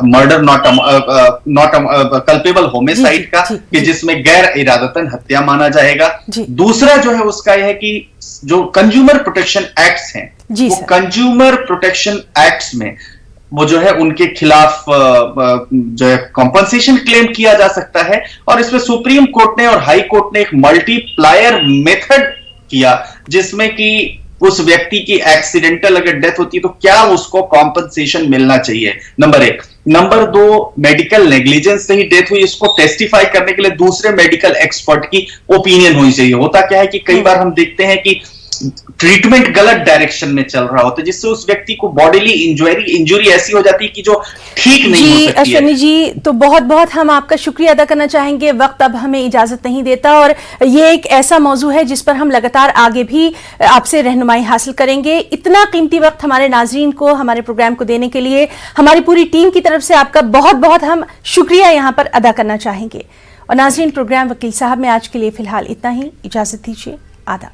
मर्डर नॉट कल्पेबल होमिसाइड का, कि जिसमें गैर इरादतन हत्या माना जाएगा। दूसरा जो है उसका यह है कि जो कंज्यूमर प्रोटेक्शन एक्ट्स हैं, वो कंज्यूमर प्रोटेक्शन एक्ट्स में वो जो है उनके खिलाफ जो है कॉम्पनसेशन क्लेम किया जा सकता है। और इसमें सुप्रीम कोर्ट ने और हाई कोर्ट ने एक मल्टीप्लायर मेथड किया, जिसमें कि उस व्यक्ति की एक्सीडेंटल अगर डेथ होती है तो क्या उसको कॉम्पनसेशन मिलना चाहिए, नंबर 1। नंबर 2, मेडिकल नेग्लिजेंस से ही डेथ हुई, इसको टेस्टिफाई करने के लिए दूसरे मेडिकल एक्सपर्ट की ओपिनियन होनी चाहिए। होता क्या है कि कई बार हम देखते हैं कि ट्रीटमेंट गलत डायरेक्शन में चल रहा होता है, जिससे उस व्यक्ति को बॉडीली इंजुरी ऐसी हो जाती है कि जो ठीक नहीं हो सकती है। अश्विनी जी, तो बहुत बहुत हम आपका शुक्रिया अदा करना चाहेंगे। वक्त अब हमें इजाजत नहीं देता और ये एक ऐसा मौजू है जिस पर हम लगातार आगे भी आपसे रहनुमाई हासिल करेंगे। इतना कीमती वक्त हमारे नाजरीन को, हमारे प्रोग्राम को देने के लिए हमारी पूरी टीम की तरफ से आपका बहुत बहुत हम शुक्रिया यहाँ पर अदा करना चाहेंगे। और नाजरीन, प्रोग्राम वकील साहब में आज के लिए फिलहाल इतना ही। इजाजत दीजिए, आदाब।